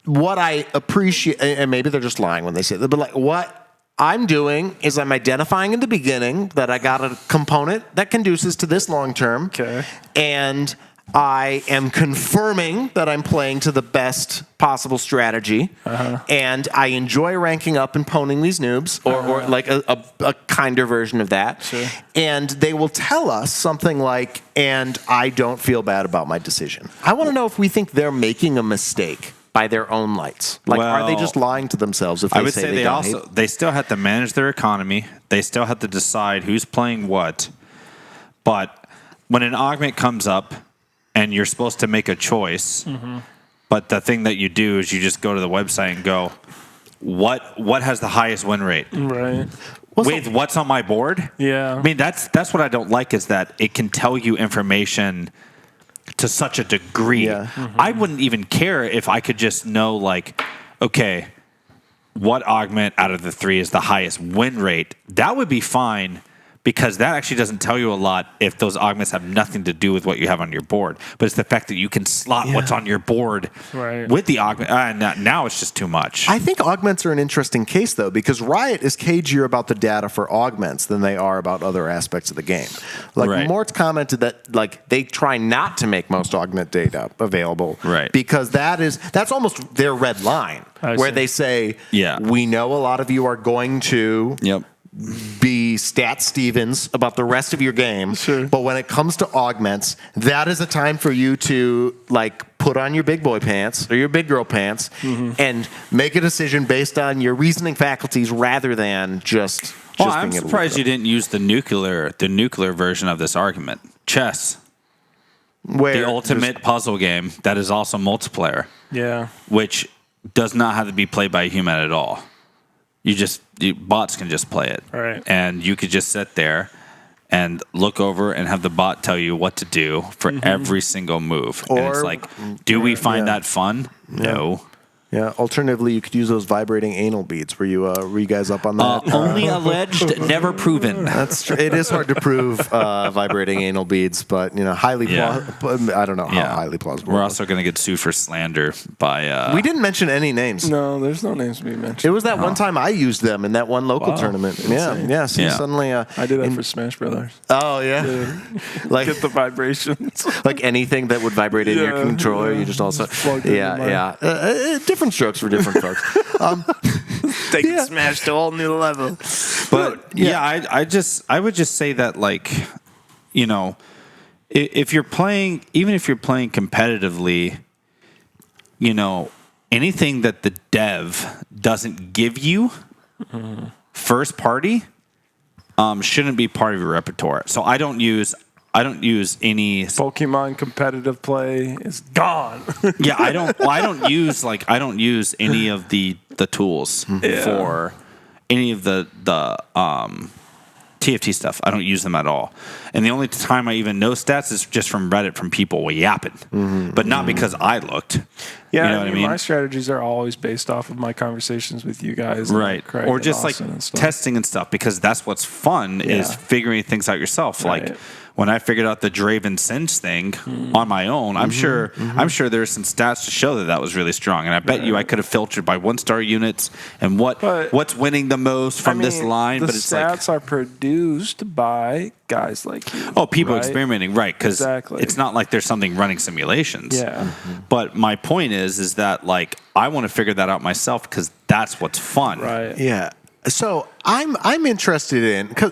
what I appreciate, and maybe they're just lying when they say that, but like, what I'm doing is I'm identifying in the beginning that I got a component that conduces to this long term. Okay. And I am confirming that I'm playing to the best possible strategy, and I enjoy ranking up and poning these noobs, or like a kinder version of that. Sure. And they will tell us something like, and I don't feel bad about my decision. I want to know if we think they're making a mistake by their own lights. Like, are they Well, just lying to themselves if they I would say say they they don't also hate? they still have to manage their economy. They still have to decide who's playing what. But when an augment comes up and you're supposed to make a choice, but the thing that you do is you just go to the website and go, what has the highest win rate? Right. With what's on my board? Yeah. I mean, that's what I don't like, is that it can tell you information to such a degree. Yeah. I wouldn't even care if I could just know, like, okay, what augment out of the three is the highest win rate. That would be fine, because that actually doesn't tell you a lot if those augments have nothing to do with what you have on your board. But it's the fact that you can slot what's on your board Right. with the augment. Now it's just too much. I think augments are an interesting case, though, because Riot is cagier about the data for augments than they are about other aspects of the game. Like, Right. Mort's commented that, like, they try not to make most augment data available, Right. Because that's almost their red line, I where see. they say, Yeah. we know a lot of you are going to Yep. be Stat Stevens about the rest of your game. Sure. But when it comes to augments, that is a time for you to, like, put on your big boy pants or your big girl pants and make a decision based on your reasoning faculties rather than just Well, being I'm able to surprised look you it up. didn't use the nuclear version of this argument. Chess, Where the ultimate puzzle game that is also multiplayer, Yeah. which does not have to be played by a human at all. Bots can just play it, Right. and you could just sit there and look over and have the bot tell you what to do for every single move. And it's Or- like, do we find that fun? No. Yeah. Alternatively, you could use those vibrating anal beads. Were you guys up on that? Only alleged, never proven. That's true. It is hard to prove vibrating anal beads, but highly. Yeah. I don't know how highly plausible. We're also going to get sued for slander by. We didn't mention any names. No, there's no names to be mentioned. It was that one time I used them in that one local tournament. Yeah, Insane. yeah. See, Yeah. suddenly. I did that for Smash Brothers. Oh yeah. Like Get the vibrations. like anything that would vibrate in your Yeah, controller, yeah. you just also. Plug it in Yeah, yeah. Different strokes for different folks. Taking Smash to a whole new level. But I would just say that, like, if you're playing, even if you're playing competitively, anything that the dev doesn't give you first party shouldn't be part of your repertoire. So I don't use any. Pokemon competitive play is gone. Yeah, I don't use any of the tools for any of the TFT stuff. I don't use them at all. And the only time I even know stats is just from Reddit, from people yapping, but not because I looked. Yeah, You know what I mean? My strategies are always based off of my conversations with you guys, and Right. Craig Or and just like Austin and stuff. testing and stuff, because that's what's fun is Yeah. figuring things out yourself. Right. Like when I figured out the Draven Singe thing on my own, I'm sure there's some stats to show that was really strong. And I bet you I could have filtered by 1-star units and what's winning the most from this line. The But it's like, stats are produced by guys like you. people right? experimenting, right? Because Exactly. it's not like there's something running simulations. Yeah. But my point is that, like, I want to figure that out myself because that's what's fun. Right. Yeah. So I'm interested in, because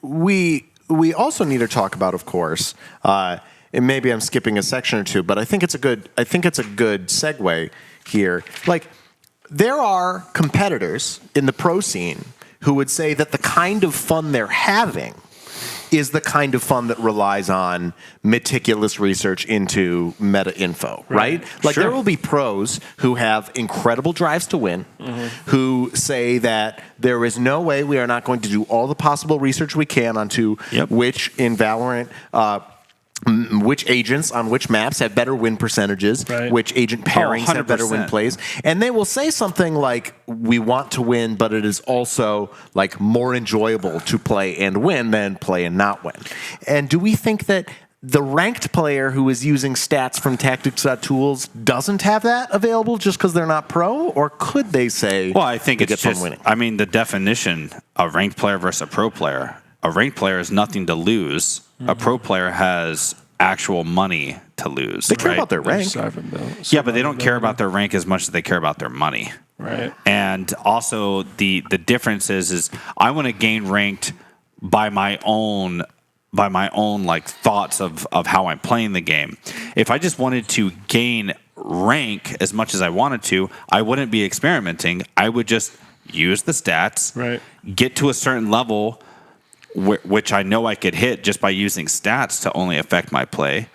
we also need to talk about, of course, and maybe I'm skipping a section or two, but I think it's a good segue here. Like, there are competitors in the pro scene who would say that the kind of fun they're having is the kind of fun that relies on meticulous research into meta info, right? Like, Sure. there will be pros who have incredible drives to win, who say that there is no way we are not going to do all the possible research we can onto which in Valorant, which agents on which maps have better win percentages, Right. which agent pairings have better win 100%. plays. And they will say something like, we want to win, but it is also like more enjoyable to play and win than play and not win. And do we think that the ranked player who is using stats from Tactics.Tools doesn't have that available just because they're not pro? Or could they say, Well, I think they it's get fun just, winning? I mean, the definition of ranked player versus a pro player. A ranked player has nothing to lose. A pro player has actual money to lose. They care right? about their rank. Yeah, but they don't care about their rank as much as they care about their money. Right. And also the difference is I want to gain ranked by my own like thoughts of how I'm playing the game. If I just wanted to gain rank as much as I wanted to, I wouldn't be experimenting. I would just use the stats, Right. get to a certain level which I know I could hit just by using stats to only affect my play.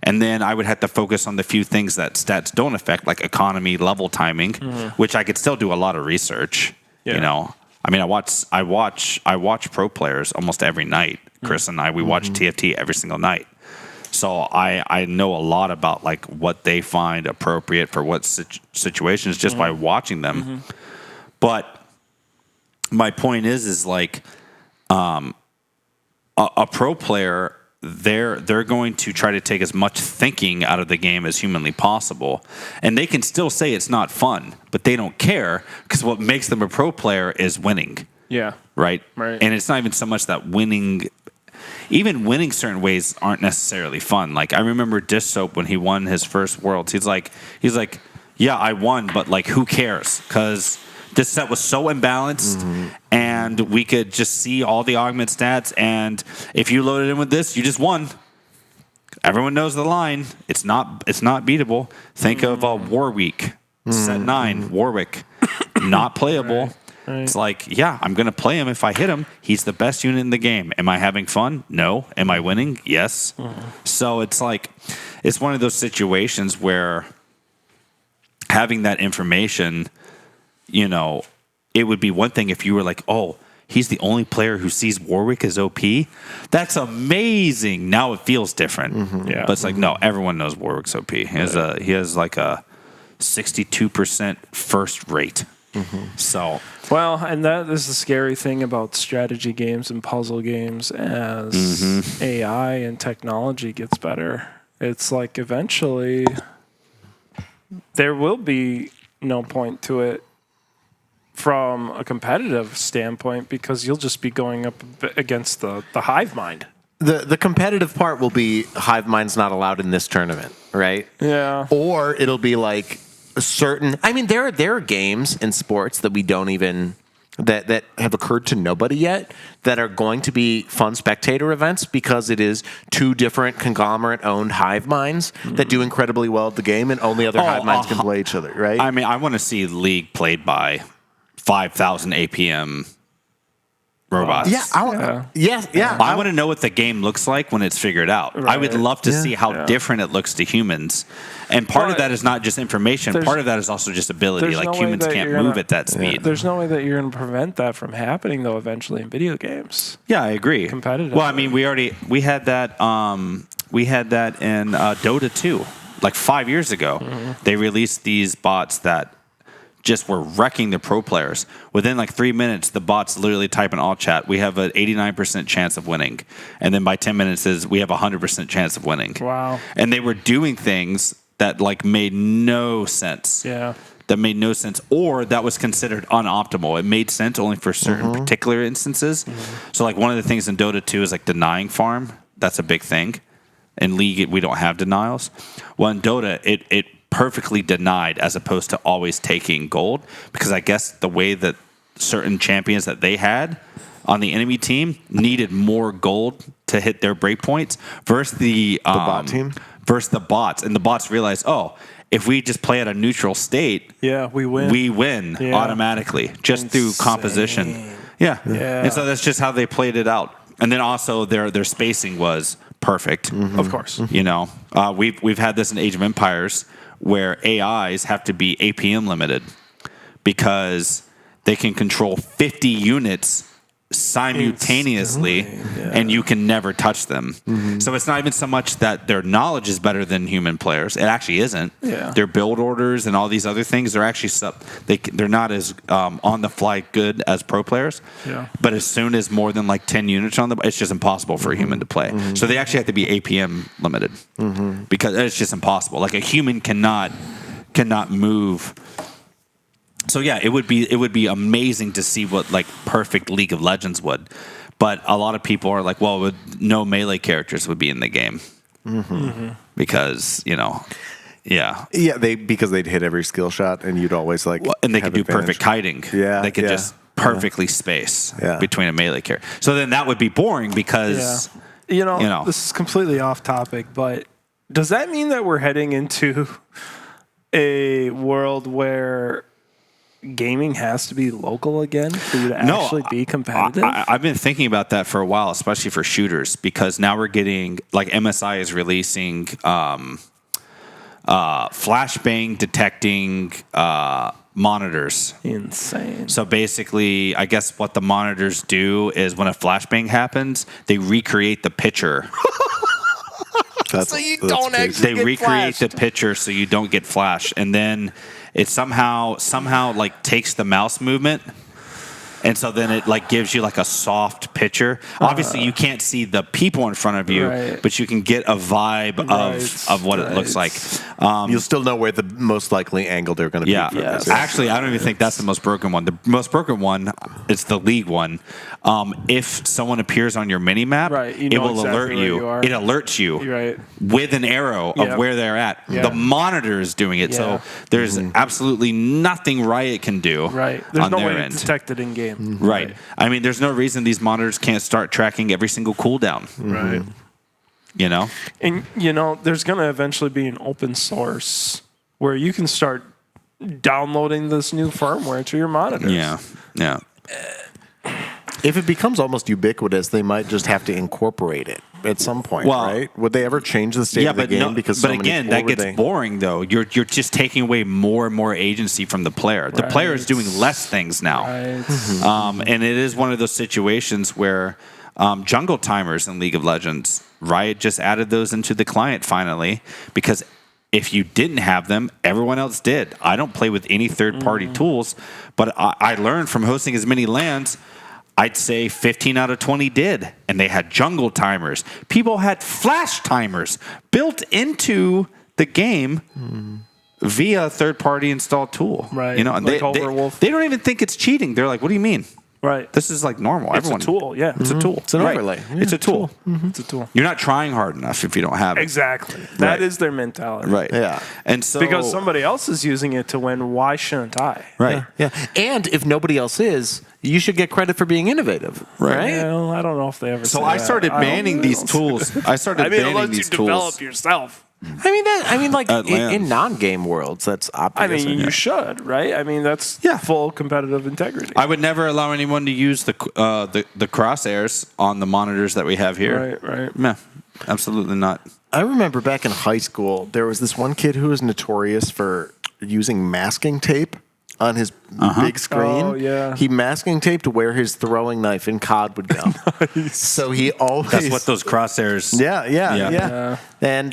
And then I would have to focus on the few things that stats don't affect, like economy, level timing, which I could still do a lot of research. Yeah. You know, I mean, I watch pro players almost every night. Chris and I, we watch TFT every single night. So I know a lot about like what they find appropriate for what situations just by watching them. But my point is like a pro player, they're going to try to take as much thinking out of the game as humanly possible, and they can still say it's not fun, but they don't care because what makes them a pro player is winning. Yeah. Right. Right. And it's not even so much that winning certain ways aren't necessarily fun. Like I remember Dish Soap when he won his first Worlds. He's like, yeah, I won, but like, who cares? Because this set was so imbalanced, and we could just see all the augment stats. And if you loaded in with this, you just won. Everyone knows the line. It's not beatable. Think of Warwick, set 9, Warwick, not playable. Right. It's like, yeah, I'm going to play him if I hit him. He's the best unit in the game. Am I having fun? No. Am I winning? Yes. So it's like, it's one of those situations where having that information, you know, it would be one thing if you were like, oh, he's the only player who sees Warwick as OP. That's amazing. Now it feels different. Yeah. But it's like, no, everyone knows Warwick's OP. He has like a 62% first rate. So, Well, and that is the scary thing about strategy games and puzzle games as AI and technology gets better. It's like eventually there will be no point to it from a competitive standpoint because you'll just be going up against the hive mind. The competitive part will be hive mind's not allowed in this tournament, right? Yeah. Or it'll be like a certain. I mean, there are games in sports that we don't even that have occurred to nobody yet that are going to be fun spectator events because it is two different conglomerate owned hive minds that do incredibly well at the game, and only other hive minds can play each other, right? I mean, I want to see League played by 5,000 APM robots. Yeah, I want to know what the game looks like when it's figured out. I would Right. love to see how different it looks to humans. And part of But that is not just information. there's- Part of that is also just ability. there's Like no way humans that can't you're move gonna- at that speed. There's no way that you're going to prevent that from happening, though, eventually in video games. Yeah, I agree. Competitive. Well, I mean, we had that in Dota 2, like 5 years ago. They released these bots that just were wrecking the pro players. Within like 3 minutes, the bots literally type in all chat, we have an 89% chance of winning. And then by 10 minutes is we have a 100% chance of winning. Wow. And they were doing things that like made no sense. Yeah. That made no sense, or that was considered unoptimal. It made sense only for certain particular instances. So like one of the things in Dota 2 is like denying farm. That's a big thing. In League, we don't have denials. Well, in Dota, it perfectly denied as opposed to always taking gold, because I guess the way that certain champions that they had on the enemy team needed more gold to hit their breakpoints versus the bot team? Versus the bots. And the bots realized, oh, if we just play at a neutral state, Yeah, we win. we win Yeah. automatically just through composition. Yeah. Yeah. And so that's just how they played it out. And then also their spacing was perfect. Of course. You know, we've had this in Age of Empires where AIs have to be APM limited because they can control 50 units simultaneously and you can never touch them. So it's not even so much that their knowledge is better than human players. It actually isn't. Yeah. Their build orders and all these other things, they're actually they're not as on the fly good as pro players. Yeah. But as soon as more than like 10 units on it's just impossible for a human to play. So they actually have to be APM limited because it's just impossible. Like a human cannot move. So yeah, it would be amazing to see what like perfect League of Legends would, but a lot of people are like, well, no melee characters would be in the game because because they'd hit every skill shot, and you'd always like, and they have could do advantage. perfect kiting. Yeah, they could yeah, just perfectly space Yeah. between a melee character. So then that would be boring because You know, You know. this is completely off topic, but does that mean that we're heading into a world where gaming has to be local again for you to actually be competitive? I've been thinking about that for a while, especially for shooters, because now we're getting like MSI is releasing flashbang detecting monitors. Insane. So basically, I guess what the monitors do is when a flashbang happens, they recreate the picture. So you don't They recreate the picture so you don't get flashed, and then it somehow like takes the mouse movement, and so then it like gives you like a soft picture. Obviously, you can't see the people in front of you, Right. but you can get a vibe of what it looks like. You'll still know where the most likely angle they're going to Yeah. be. From Yes. this. Actually, I don't even think that's the most broken one. The most broken one is the League one. If someone appears on your mini map, Right, you it know will exactly alert where you. you are. It alerts you You're right. with an arrow Yep. of where they're at. Yeah. The monitor is doing it, Yeah. so there's absolutely nothing Riot can do Right. There's on no their way to end. detect it in game. Right. I mean, there's no reason these monitors can't start tracking every single cooldown. Right. You know? And, you know, there's going to eventually be an open source where you can start downloading this new firmware to your monitors. Yeah. Yeah. If it becomes almost ubiquitous, they might just have to incorporate it. at some point, Well, right? Would they ever change the state of the game because so but many again, people that would gets boring though. You're just taking away more and more agency from the player. The player is doing less things now, Right. and it is one of those situations where jungle timers in League of Legends, Riot just added those into the client finally because if you didn't have them, everyone else did. I don't play with any third-party tools, but I learned from hosting as many LANs. I'd say 15 out of 20 did, and they had jungle timers. People had flash timers built into the game via a third-party installed tool. Right. You know, and Like they Overwolf. don't even think it's cheating. They're like, "What do you mean? Right. This is like normal. It's Everyone, a tool. Yeah. It's a tool. It's an Right. overlay. It's a tool. It's a tool. You're not trying hard enough if you don't have it. Exactly. That Right. is their mentality. Right. Yeah. And so Because somebody else is using it to win. Why shouldn't I? right. Yeah. And if nobody else is, you should get credit for being innovative, right? Well, I don't know if they ever. So say I that. started I don't banning know. these tools. I started I mean, banning unless you these develop tools. yourself. Like At in LAN. non-game worlds, that's I obvious. mean, you should, right? I mean, that's Yeah. full competitive integrity. I would never allow anyone to use the crosshairs on the monitors that we have here. Right, right. No, absolutely not. I remember back in high school, there was this one kid who was notorious for using masking tape on his big screen. Oh, yeah. He masking taped where his throwing knife in COD would go. So he always... That's what those crosshairs. Yeah. Yeah. And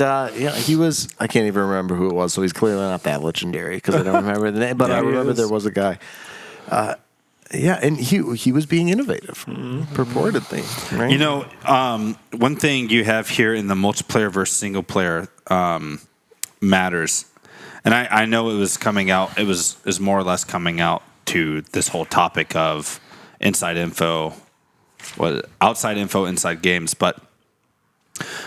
he was, I can't even remember who it was, so he's clearly not that legendary because I don't remember the name, but I he remember is. there was a guy. And he was being innovative, purportedly. Right? You know, one thing you have here in the multiplayer versus single player matters, and I know it was coming out. It was more or less coming out to this whole topic of inside info, outside info, inside games. But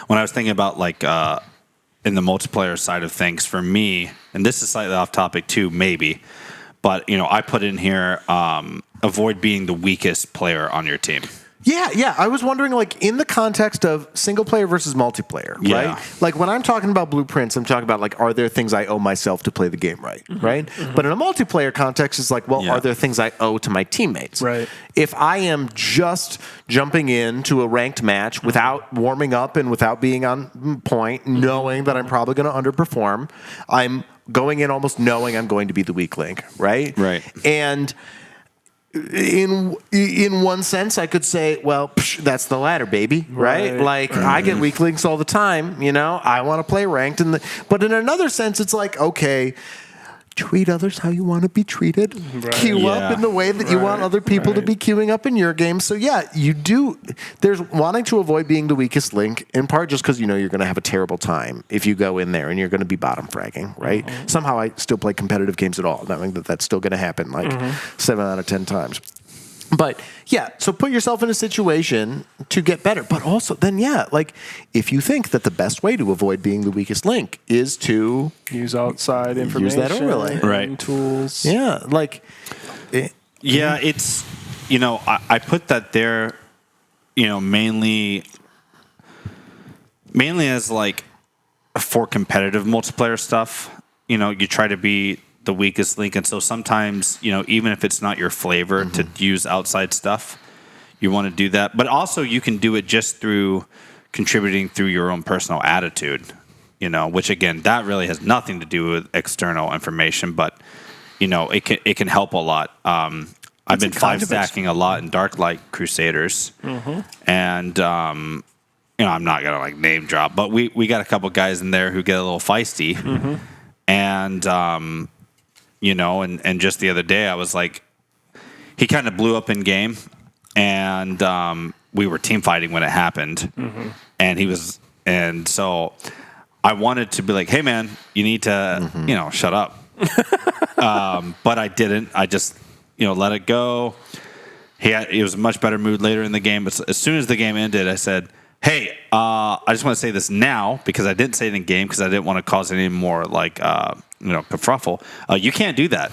when I was thinking about like in the multiplayer side of things, for me, and this is slightly off topic too, maybe, but you know, I put in here avoid being the weakest player on your team. Yeah. I was wondering, like, in the context of single player versus multiplayer, Yeah. right? Like, when I'm talking about blueprints, I'm talking about, like, are there things I owe myself to play the game right? But in a multiplayer context, it's like, well, Yeah. are there things I owe to my teammates? Right. If I am just jumping into a ranked match without warming up and without being on point, knowing that I'm probably going to underperform, I'm going in almost knowing I'm going to be the weak link, right? Right. And in one sense, I could say, well, that's the ladder, baby, right? Right. Like I get weak links all the time, you know. I want to play ranked, but in another sense, it's like, okay, treat others how you want to be treated. Right. Queue up Yeah. in the way that you want other people to be queuing up in your game. So yeah, you do. There's wanting to avoid being the weakest link, in part just because you know you're going to have a terrible time if you go in there and you're going to be bottom fragging, right? Somehow I still play competitive games at all, knowing that that's still going to happen like 7 out of 10 times. But yeah, so put yourself in a situation to get better. But also then, yeah, like if you think that the best way to avoid being the weakest link is to, Use outside information. that overlay. and Right. Tools. yeah, like, Yeah, it's, you know, I put that there, you know, mainly as like for competitive multiplayer stuff. You know, you try to be the weakest link, and so sometimes, you know, even if it's not your flavor to use outside stuff, you want to do that. But also, you can do it just through contributing through your own personal attitude. You know, which again, that really has nothing to do with external information, but you know, it can help a lot. I've been five stacking a lot in Darklight Crusaders, and you know, I'm not gonna like name drop, but we got a couple guys in there who get a little feisty, and you know, and just the other day I was like, he kind of blew up in game, and we were team fighting when it happened, and so I wanted to be like, hey man, you need to you know, shut up. But I didn't. I just, you know, let it go. He was in a much better mood later in the game. But as soon as the game ended, I said, hey, I just want to say this now because I didn't say it in game because I didn't want to cause any more like, you know, kerfuffle. You can't do that.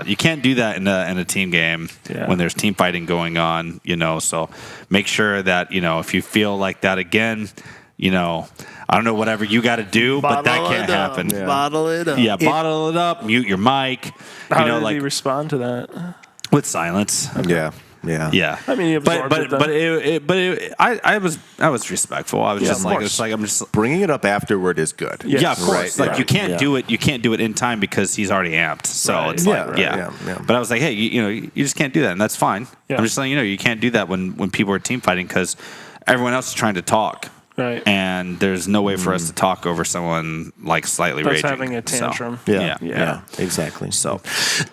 You can't do that in a team game when there's team fighting going on, you know. So make sure that, you know, if you feel like that again, you know, I don't know, whatever you got to do, but that can't happen. Yeah. Bottle it up. Yeah, bottle it up, mute your mic. How You know, did like he respond to that? with silence. yeah. Yeah. Yeah. I mean, he but absorbed it then. I was respectful. I was Yeah, just of like, course. it's like I'm just. Bringing it up afterward is good. Yes. Yeah, of course. Right, Like you right, can't yeah. do it. You can't do it in time because he's already amped. So Right. it's Yeah, like, right, yeah. yeah. But I was like, hey, you just can't do that, and that's fine. Yeah. I'm just letting you know you can't do that when people are team fighting because everyone else is trying to talk. Right. And there's no way for us to talk over someone like slightly That's raging. having a tantrum. So, Yeah, exactly. So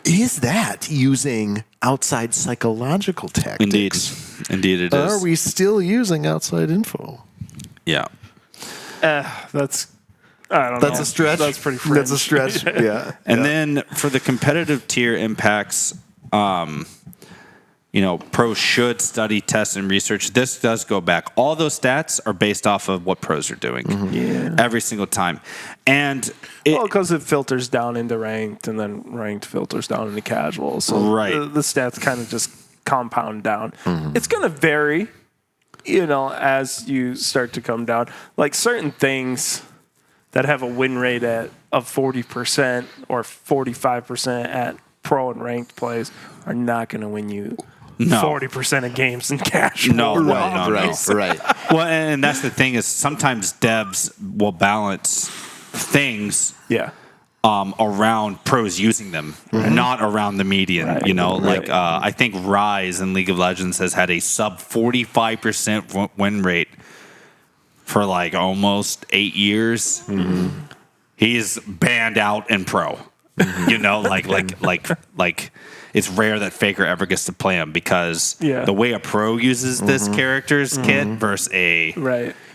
Is that using outside psychological tactics? indeed it is. Are we still using outside info? Yeah. That's I don't know. That's a stretch. That's pretty fringe. That's a stretch. Yeah. And then for the competitive tier impacts, pros should study, test, and research. This does go back. All those stats are based off of what pros are doing every single time. And because it filters down into ranked, and then ranked filters down into casual. So Right. the stats kind of just compound down. It's going to vary, as you start to come down. Like certain things that have a win rate of 40% or 45% at pro and ranked plays are not going to win you 40% of games in casual. No, no. Right. Well, and that's the thing is sometimes devs will balance things Yeah. around pros using them, not around the median. Right. I think Rise in League of Legends has had a sub 45% win rate for like almost 8 years. He's banned out in pro. Like it's rare that Faker ever gets to play him because the way a pro uses this character's kit versus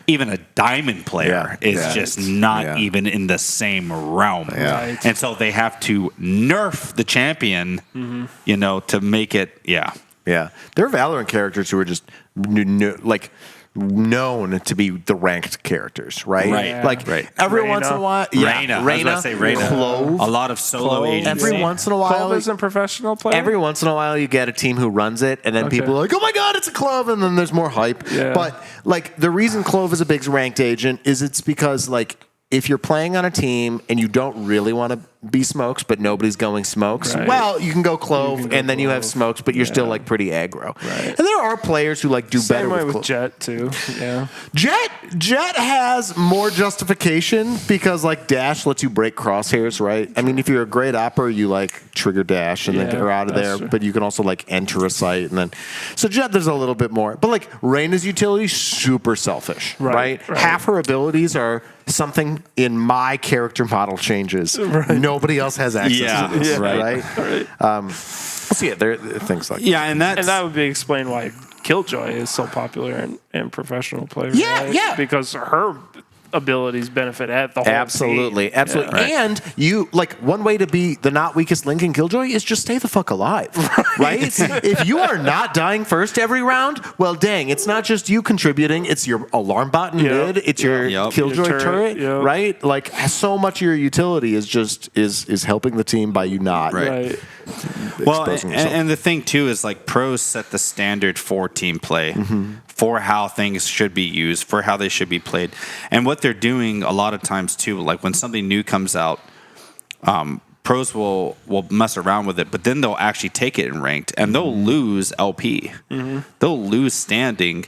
even a diamond player is just not even in the same realm. Right. And so they have to nerf the champion, to make it, Yeah. There are Valorant characters who are just known to be the ranked characters, right? Right. Yeah. Like every Reyna. once in a while, Reyna. I was about to say Reyna. Clove. A lot of solo Clove. agency. Every once in a while, Clove isn't professional player? every once in a while, you get a team who runs it, and then people are like, "Oh my god, it's a Clove!" And then there's more hype. Yeah. But like the reason Clove is a big ranked agent is it's because like if you're playing on a team and you don't really want to be smokes, but nobody's going smokes, Right. well, you can go Clove, You can go and then you have Clove. smokes, but you're still like pretty aggro. Right. And there are players who like do better Same way with with Clove. Jet, too. Yeah. Jet has more justification because like Dash lets you break crosshairs, right? I mean, if you're a great opper, you like trigger Dash and then Yeah, get her out of that's there. true. But you can also like enter a site and then. So Jet, there's a little bit more. But like Reyna's utility, super selfish, right? Right. Half her abilities are something in my character model changes. Nobody else has access Yeah, to this, yeah. right? So yeah, there are things like Yeah, and that's... And that would be explained why Killjoy is so popular in professional players. Yeah, right? yeah. Because her abilities benefit at the whole Absolutely, team. absolutely. Yeah. And you like one way to be the not weakest link in Killjoy is just stay the fuck alive, right? If you are not dying first every round, well, dang, it's not just you contributing; it's your alarm bot in Yep. mid, it's your Yep. Killjoy Your turret, turret, yep. right? Like so much of your utility is just is helping the team by you not Right. Well, exposing yourself. and the thing too is like pros set the standard for team play, for how things should be used, for how they should be played, and what they're doing a lot of times too. Like when something new comes out, pros will mess around with it, but then they'll actually take it in ranked, and they'll lose LP, they'll lose standing.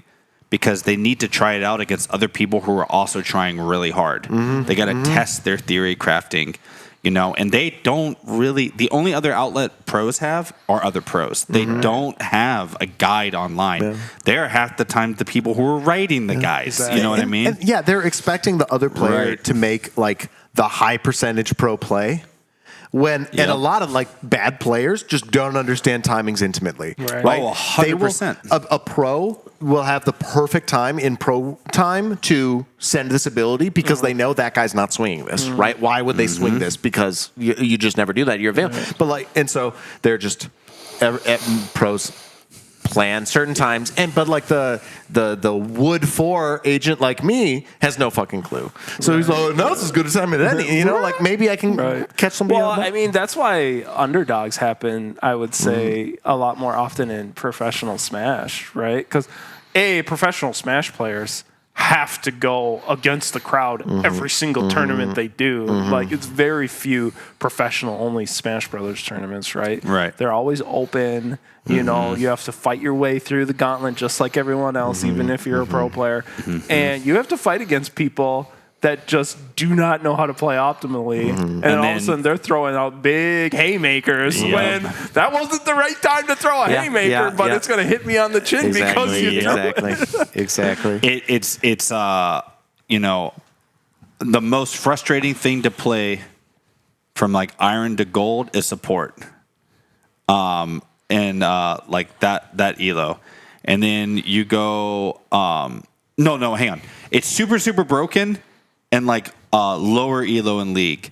Because they need to try it out against other people who are also trying really hard. They got to test their theory crafting, and they don't really. The only other outlet pros have are other pros. They don't have a guide online. They're half the time the people who are writing the guides. exactly. You know what I mean? And, yeah, they're expecting the other player Right. to make like the high percentage pro play. And a lot of like bad players just don't understand timings intimately. Right. Oh, They will- 100%. A pro will have the perfect time in pro time to send this ability because they know that guy's not swinging this, right? Why would they swing this? Because you just never do that. You're available. But like, and so they're just pros plan certain times, but like the Wood 4 agent like me has no fucking clue. So he's like, oh, now it's as good a time as any. Like maybe I can catch somebody. Well, out. I mean, that's why underdogs happen, I would say, a lot more often in professional Smash, right? Because, professional Smash players have to go against the crowd every single tournament they do. Like, it's very few professional-only Smash Brothers tournaments, right? Right. They're always open. You know, you have to fight your way through the gauntlet just like everyone else, even if you're a pro player. And you have to fight against people that just do not know how to play optimally. And all of a sudden, they're throwing out big haymakers when that wasn't the right time to throw a haymaker, but it's going to hit me on the chin because you know it. Exactly. It's you know, the most frustrating thing to play from like iron to gold is support. And like that elo. And then you go no, hang on. It's super broken and like lower elo in league.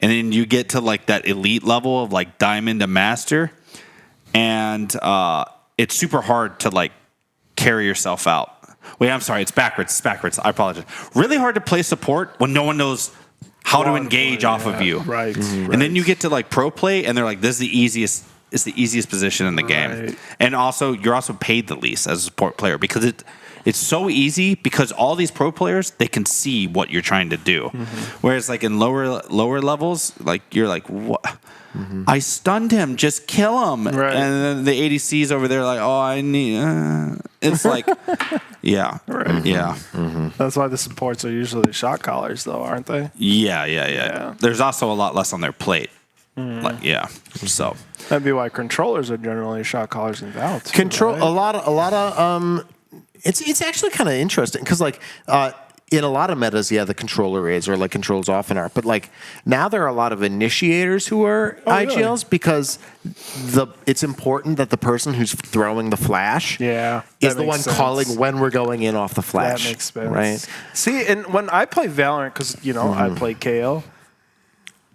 And then you get to like that elite level of like diamond to master. And it's super hard to like carry yourself out. Wait, I'm sorry. It's backwards. I apologize. Really hard to play support when no one knows how to engage off of you. Right. And then you get to like pro play and they're like, this is the easiest. It's the easiest position in the game. And also, you're also paid the least as a support player because it's so easy because all these pro players, they can see what you're trying to do. Whereas like in lower levels, like you're like, what? I stunned him, just kill him. Right. And then the ADC's over there like, oh, I need... It's like, yeah. Right. Yeah. That's why the supports are usually shot callers, though, aren't they? Yeah. There's also a lot less on their plate. Like, yeah. So... That'd be why controllers are generally shot callers in Valve. Too, Control right? a lot of it's actually kind of interesting because like in a lot of metas, the controller is, or like controls often are, but like now there are a lot of initiators who are IGLs because it's important that the person who's throwing the flash is the one calling when we're going in off the flash. That makes sense, right? See, and when I play Valorant, because I play KO.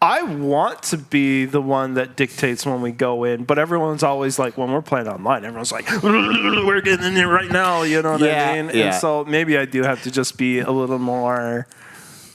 I want to be the one that dictates when we go in, but everyone's always like, when we're playing online, everyone's like, we're getting in there right now, you know what I mean? Yeah. And so maybe I do have to just be a little more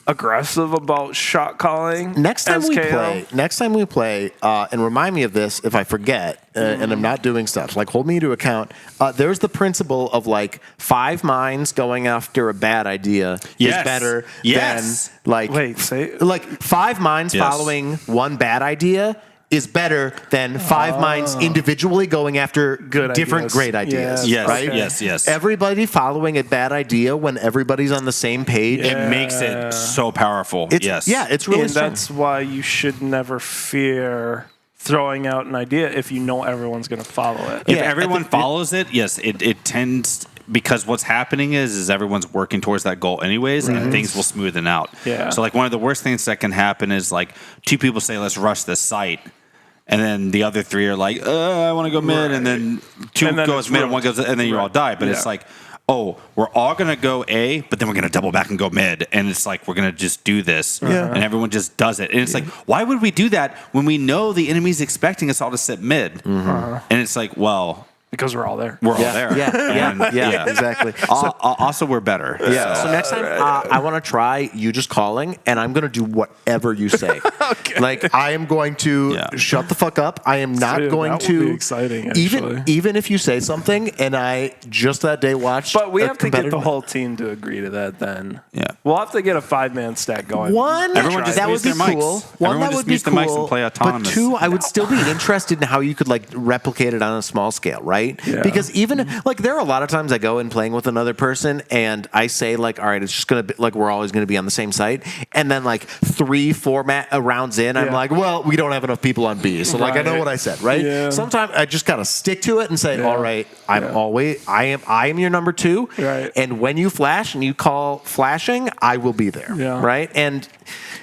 aggressive about shot calling. Next time we play, and remind me of this if I forget, and I'm not doing stuff, like hold me to account. There's the principle of like 5 mines going after a bad idea is better than like... Wait, say... Like 5 mines following one bad idea is better than 5 mines individually going after different great ideas. Yes. Right? Yes. Everybody following a bad idea when everybody's on the same page. It makes it so powerful. Yeah, it's really and strong. that's why you should never fear throwing out an idea if you know everyone's going to follow it. If everyone follows it, it tends... Because what's happening is everyone's working towards that goal anyways, and things will smoothen out. Yeah. So like one of the worst things that can happen is like 2 people say, let's rush this site. And then the other 3 are like, I want to go mid. And then 2 goes mid and 1 goes, and then you all die. But it's like, oh, we're all going to go A, but then we're going to double back and go mid. And it's like, we're going to just do this. And everyone just does it. And it's like, why would we do that when we know the enemy's expecting us all to sit mid? And it's like, well... Because we're all there. We're all there. Yeah, exactly. Also, we're better. Yeah. So next time, I want to try you just calling, and I'm going to do whatever you say. Okay. Like I am going to shut the fuck up. I am not going that to. would be exciting, actually. Even if you say something, and I just that day watched. But we have to get the whole team to agree to that. Then we'll have to get a 5-man stack going. Everyone just that would mutes be their cool. mics. One, Everyone that just would be mutes the mics and play But autonomous. 2, I would still be interested in how you could like replicate it on a small scale, right? Yeah. Because even like there are a lot of times I go in playing with another person and I say like, all right, it's just gonna be like we're always gonna be on the same site, and then like 3-4 rounds in, I'm like, well, we don't have enough people on B, so like I know what I said, right? Yeah. Sometimes I just gotta stick to it and say, all right, I am your number 2, right? And when you flash and you call flashing, I will be there, right? And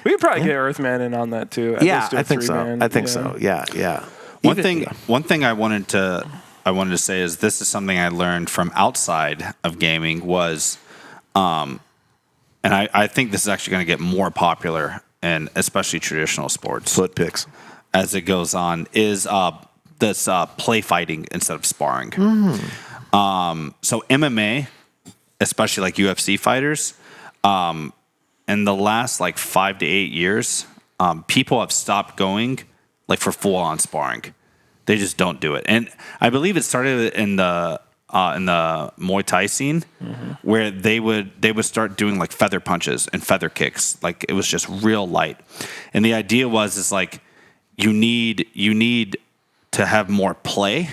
we could probably get Earthman in on that too. I think so. I think so. Yeah. One thing I wanted to say is this is something I learned from outside of gaming was, and I think this is actually going to get more popular and especially traditional sports. Foot picks. As it goes on, is this play fighting instead of sparring. So MMA, especially like UFC fighters, in the last like 5 to 8 years, people have stopped going like for full on sparring. They just don't do it. And I believe it started in the in the Muay Thai scene, where they would start doing like feather punches and feather kicks. Like it was just real light, and the idea is like you need to have more play.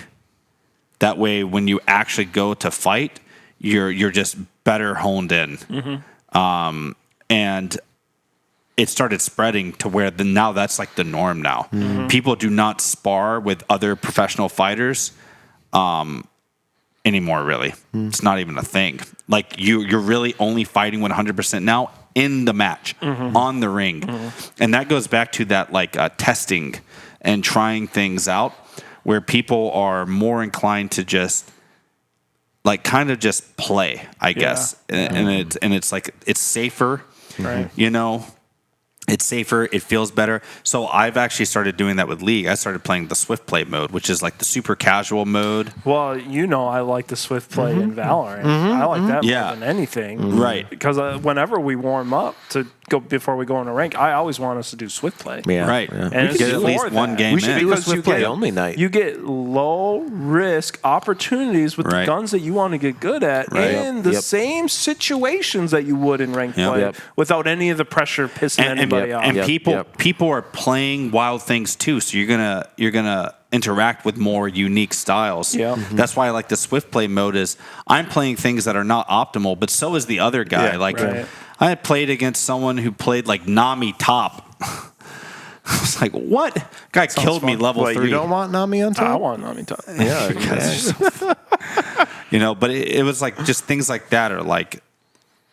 That way, when you actually go to fight, you're just better honed in. And it started spreading to where now that's like the norm now. People do not spar with other professional fighters anymore, really. It's not even a thing. Like you're really only fighting 100% now in the match, on the ring. And that goes back to that like testing and trying things out, where people are more inclined to just like kind of just play, I guess. And it's like it's safer. Right. You know, it's safer. It feels better. So I've actually started doing that with League. I started playing the Swift Play mode, which is like the super casual mode. Well, I like the Swift Play in Valorant. I like that more than anything. Right. Because whenever we warm up to go before we go on a rank, I always want us to do Swift Play. Yeah. Right. Yeah. And We could get at least one game We should in. do a Because you Swift Play get- only night. You get low risk opportunities with the Right. guns that you want to get good at in the Yep. same situations that you would in ranked Yep. play Yep. without any of the pressure pissing anybody off. And Yep, people are playing wild things too, so you're gonna interact with more unique styles. Yeah. That's why I like the Swift Play mode. Is I'm playing things that are not optimal, but so is the other guy. Yeah, like right. I had played against someone who played like Nami top. I was like, what? Guy killed me fun. level Wait, 3. you don't want Nami on top? I want Nami to. Yeah. You know, but it was like just things like that are like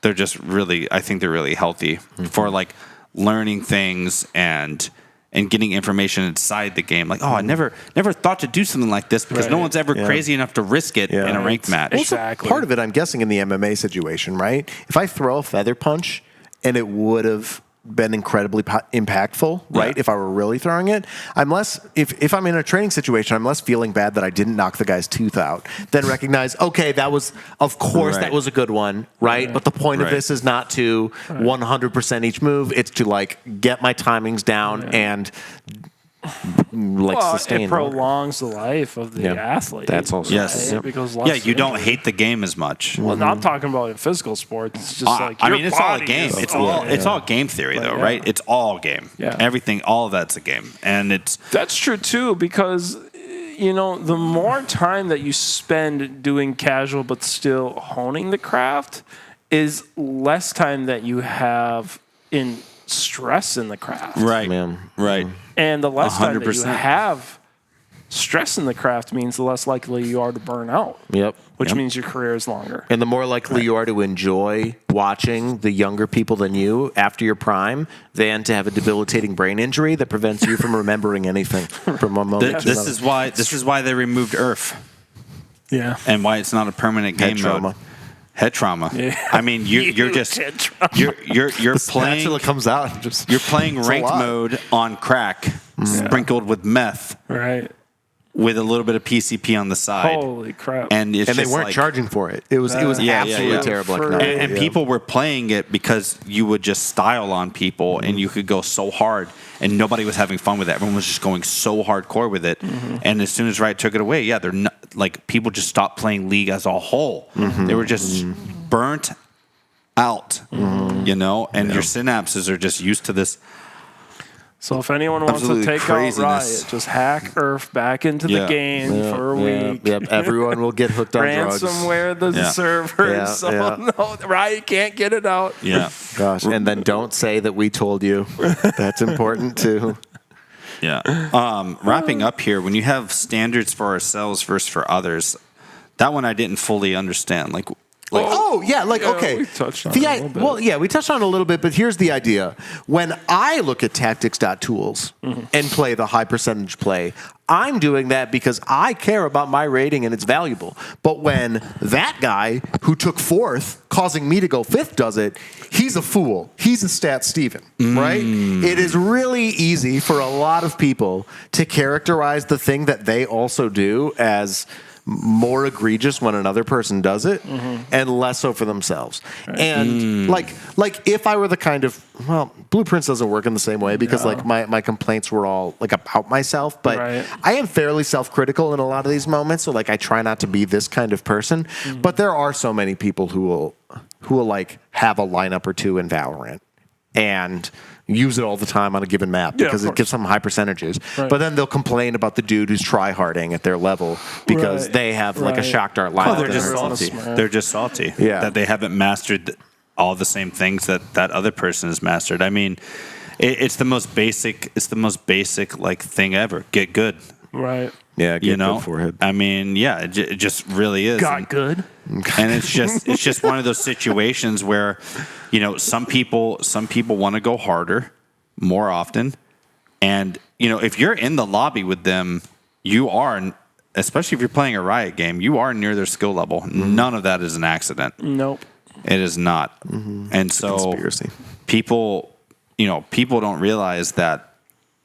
they're just really, I think they're really healthy for like learning things and getting information inside the game. Like, oh, I never thought to do something like this because no Right. one's ever crazy enough to risk it in a ranked match. It's- Exactly. Part of it, I'm guessing, in the MMA situation, right? If I throw a feather punch and it would have been incredibly impactful, right? Yeah. If I were really throwing it, I'm less, if I'm in a training situation, I'm less feeling bad that I didn't knock the guy's tooth out, then recognize, okay, that was, of course, Right. that was a good one, right? But the point of Right. this is not to 100% each move, it's to like get my timings down and like Well, sustain. it prolongs the life of the Yeah. athlete. That's also- Yes. right? Because Yeah, less you don't injury. hate the game as much. Well, I'm talking about in physical sports. It's just like I your mean, it's all a body game. is- It's all game theory, though, yeah. right? It's all game. Yeah. Everything, all of that's a game, and it's That's true too, because the more time that you spend doing casual but still honing the craft is less time that you have in stress in the craft. right, Man. right. And the less time that you 100%. have stress in the craft means the less likely you are to burn out. Yep. Which Yep. means your career is longer. And the more likely you are to enjoy watching the younger people than you after your prime than to have a debilitating brain injury that prevents you from remembering anything from one moment to This another. is why they removed Earth Yeah. and why it's not a permanent game Head mode. trauma. Head trauma. Yeah. I mean, you're just you're playing Spatula comes out and just you're playing It's a ranked lot. mode on crack, sprinkled with meth, Right. with a little bit of PCP on the side, Holy crap. and it's and they just weren't like, charging for it. It was Yeah, yeah, absolutely yeah. terrible. For- economic. and people were playing it because you would just style on people and you could go so hard and nobody was having fun with it. Everyone was just going so hardcore with it. And as soon as Riot took it away, yeah, they're not, like people just stopped playing League as a whole. They were just burnt out, and your synapses are just used to this. So if anyone wants to Absolutely take craziness. out Riot, just hack Earth back into the Yeah. game for a week. Yep. Everyone will get hooked on drugs. Ransomware the Yeah. servers, Yeah, so yeah. no, Riot can't get it out. Yeah. Gosh, and then don't say that we told you. That's important too. Yeah. Wrapping up here, when you have standards for ourselves versus for others, that one I didn't fully understand. Like Oh yeah, like okay. we touched on The it a i- little bit. Well, yeah, we touched on it a little bit, but here's the idea: when I look at tactics.tools and play the high percentage play, I'm doing that because I care about my rating and it's valuable. But when that guy who took fourth, causing me to go fifth, does it, he's a fool. He's a stat Steven, right? It is really easy for a lot of people to characterize the thing that they also do as more egregious when another person does it, and less so for themselves. And like if I were the kind of Blueprints doesn't work in the same way because like my complaints were all like about myself, but I am fairly self-critical in a lot of these moments. So like I try not to be this kind of person, but there are so many people who will like have a lineup or two in Valorant and use it all the time on a given map because it gives them high percentages. But then they'll complain about the dude who's tryharding at their level because they have like a shock dart lineup. Oh, they're just salty. They're just salty. Yeah. That they haven't mastered all the same things that other person has mastered. I mean, it's the most basic. It's the most basic like thing ever. Get good. Right. Yeah, get good forehead. I mean, yeah, it just really is. Got good. And it's just one of those situations where, some people want to go harder more often, and if you're in the lobby with them, you are, especially if you're playing a Riot game, you are near their skill level. None of that is an accident. Nope. It is not. And so Conspiracy. people don't realize that.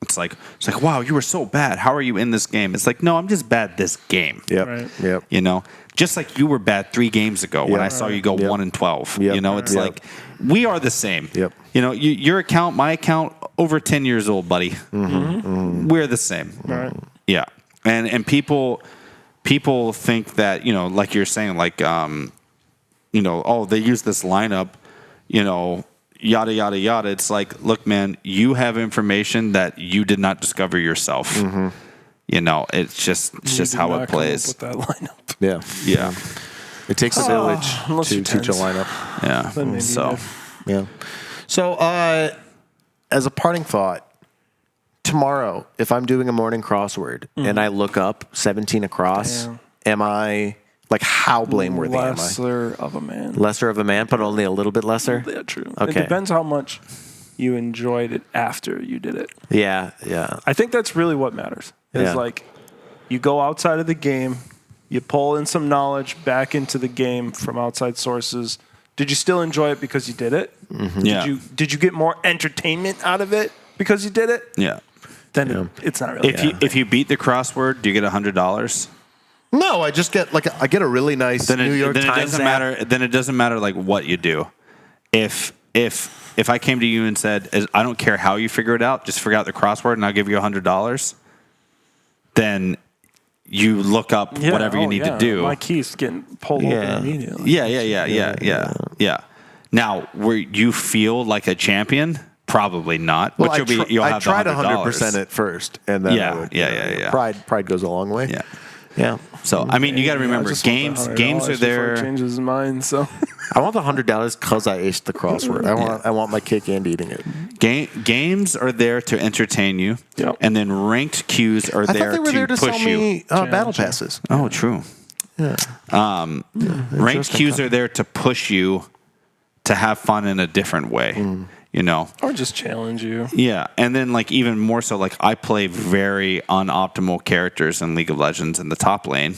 It's like, wow, you were so bad. How are you in this game? It's like, no, I'm just bad this game. Yep. Right. Yep. Just like you were bad 3 games ago when I saw you go 1-12. It's like we are the same. Yep. Your account, my account, over 10 years old, buddy. We're the same. Right. Yeah. And people think that, like you're saying, like they use this lineup, yada, yada, yada. It's like, look, man, you have information that you did not discover yourself. It's just how it plays. With that lineup. Yeah. Yeah. It takes a village unless to you're teach a tense. lineup. Yeah. Then maybe So, Yeah. So, as a parting thought, tomorrow, if I'm doing a morning crossword and I look up 17 across, am I, like, how blameworthy am I? Lesser of a man. Lesser of a man, but only a little bit lesser? Yeah, true. Okay. It depends how much you enjoyed it after you did it. Yeah, yeah. I think that's really what matters. Is like you go outside of the game, you pull in some knowledge back into the game from outside sources. Did you still enjoy it because you did it? yeah. Did you get more entertainment out of it because you did it? Yeah. Then it's not really. If you beat the crossword, do you get $100? No, I just get, like, I get a really nice New York then Times it doesn't app. matter. Then it doesn't matter like what you do. If I came to you and said, I don't care how you figure it out, just figure out the crossword and I'll give you $100, then you look up whatever you need to do. My key's getting pulled open immediately. Yeah. Now, where you feel like a champion, probably not. Well, But you'll have I tried the $100. 100% it first, and then I would, yeah. Pride goes a long way. Yeah. Yeah. So I mean, you got to remember, I just want the games $100 are before he there. changes his mind. So I want the $100 because I aced the crossword. I want my cake and eating it. Games are there to entertain you, and then ranked queues are I thought there they were there to push sell you. me battle passes. Oh, true. Yeah. Ranked queues are there to push you to have fun in a different way. or just challenge you. Yeah, and then like even more so, like I play very unoptimal characters in League of Legends in the top lane,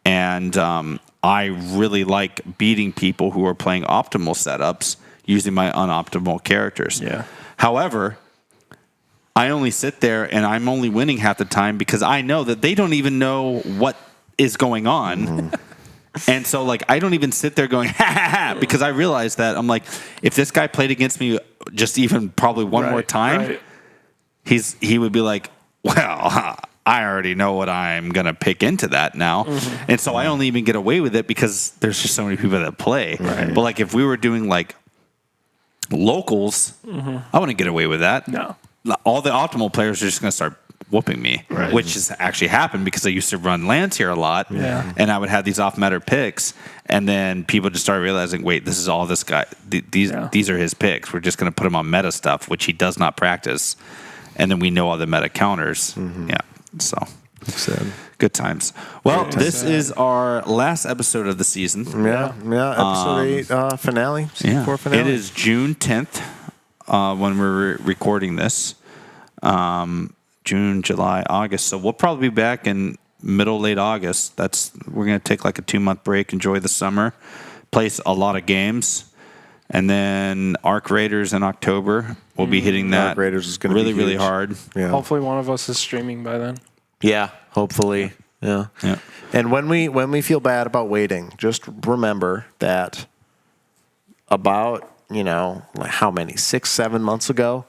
and I really like beating people who are playing optimal setups using my unoptimal characters. Yeah. However, I only sit there and I'm only winning half the time because I know that they don't even know what is going on. And so, like, I don't even sit there going, ha, ha, ha, because I realize that I'm like, if this guy played against me just even probably one more time, he would be like, well, I already know what I'm going to pick into that now. And so I only even get away with it because there's just so many people that play. But, like, if we were doing, like, locals, I wouldn't get away with that. No. All the optimal players are just going to start whooping me, which has actually happened because I used to run lands here a lot, and I would have these off-meta picks, and then people just started realizing, wait, this is all this guy. These are his picks. We're just going to put him on meta stuff, which he does not practice, and then we know all the meta counters. Yeah, so good times. Well, this is our last episode of the season. Yeah, episode 8 finale, season 4 finale. It is June 10th when we're recording this. June, July, August. So we'll probably be back in late August. We're going to take like a 2-month break, enjoy the summer, play a lot of games, and then Arc Raiders in October. We'll be hitting that. Arc Raiders is going to really, be really huge. hard. Yeah. Hopefully one of us is streaming by then. Yeah, hopefully. Yeah. Yeah. And when we feel bad about waiting, just remember that about, like how many, 6-7 months ago,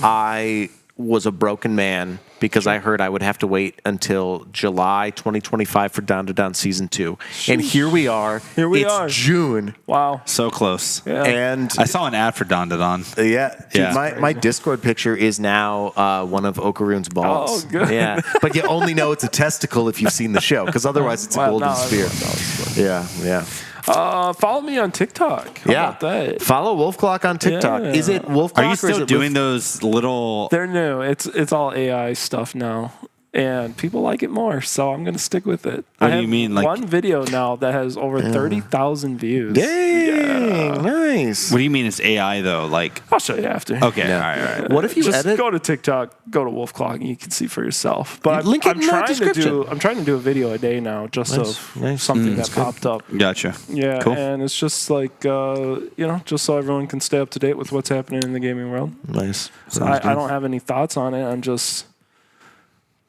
I was a broken man because I heard I would have to wait until July 2025 for Down to Down Season 2. And here we are. Here we it's are. June. Wow. So close. Yeah. And I saw an ad for Don to Don. yeah, dude, Yeah. my Discord picture is now one of Okaroon's balls. Oh, good. Yeah, but you only know it's a testicle if you've seen the show, because otherwise it's a Well, golden no, sphere. Yeah, yeah. Follow me on TikTok. How Yeah. about that? Follow Wolf Clock on TikTok. Yeah. Is it Wolf Clock? Are you or is still it doing Wolf- those little? They're new. It's all AI stuff now, and people like it more. So I'm gonna stick with it. What I do you have mean, like- one video now that has over 30,000 views. Dang, nice. What do you mean it's AI though? Like, I'll show you after. okay, Yeah. all right, all right. What if you Just edit? go to TikTok, go to Wolf Clock, and you can see for yourself. But Link it I'm in the trying description. I'm trying to do a video a day now, just of nice. something that popped up. Gotcha. Yeah, Cool. and it's just like just so everyone can stay up to date with what's happening in the gaming world. Nice. I don't have any thoughts on it. I'm just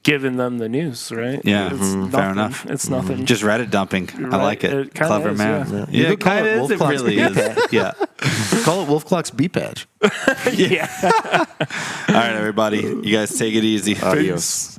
giving them the news, right? Yeah, It's fair nothing. enough. It's nothing. Just Reddit dumping. I Right, like it. it kinda Clever is, man. yeah. You Yeah, could it call kind it of is. Wolf It Clock's really beat is. Yeah. Call it Wolf Clock's B badge. yeah. All right, everybody. You guys take it easy. Adios.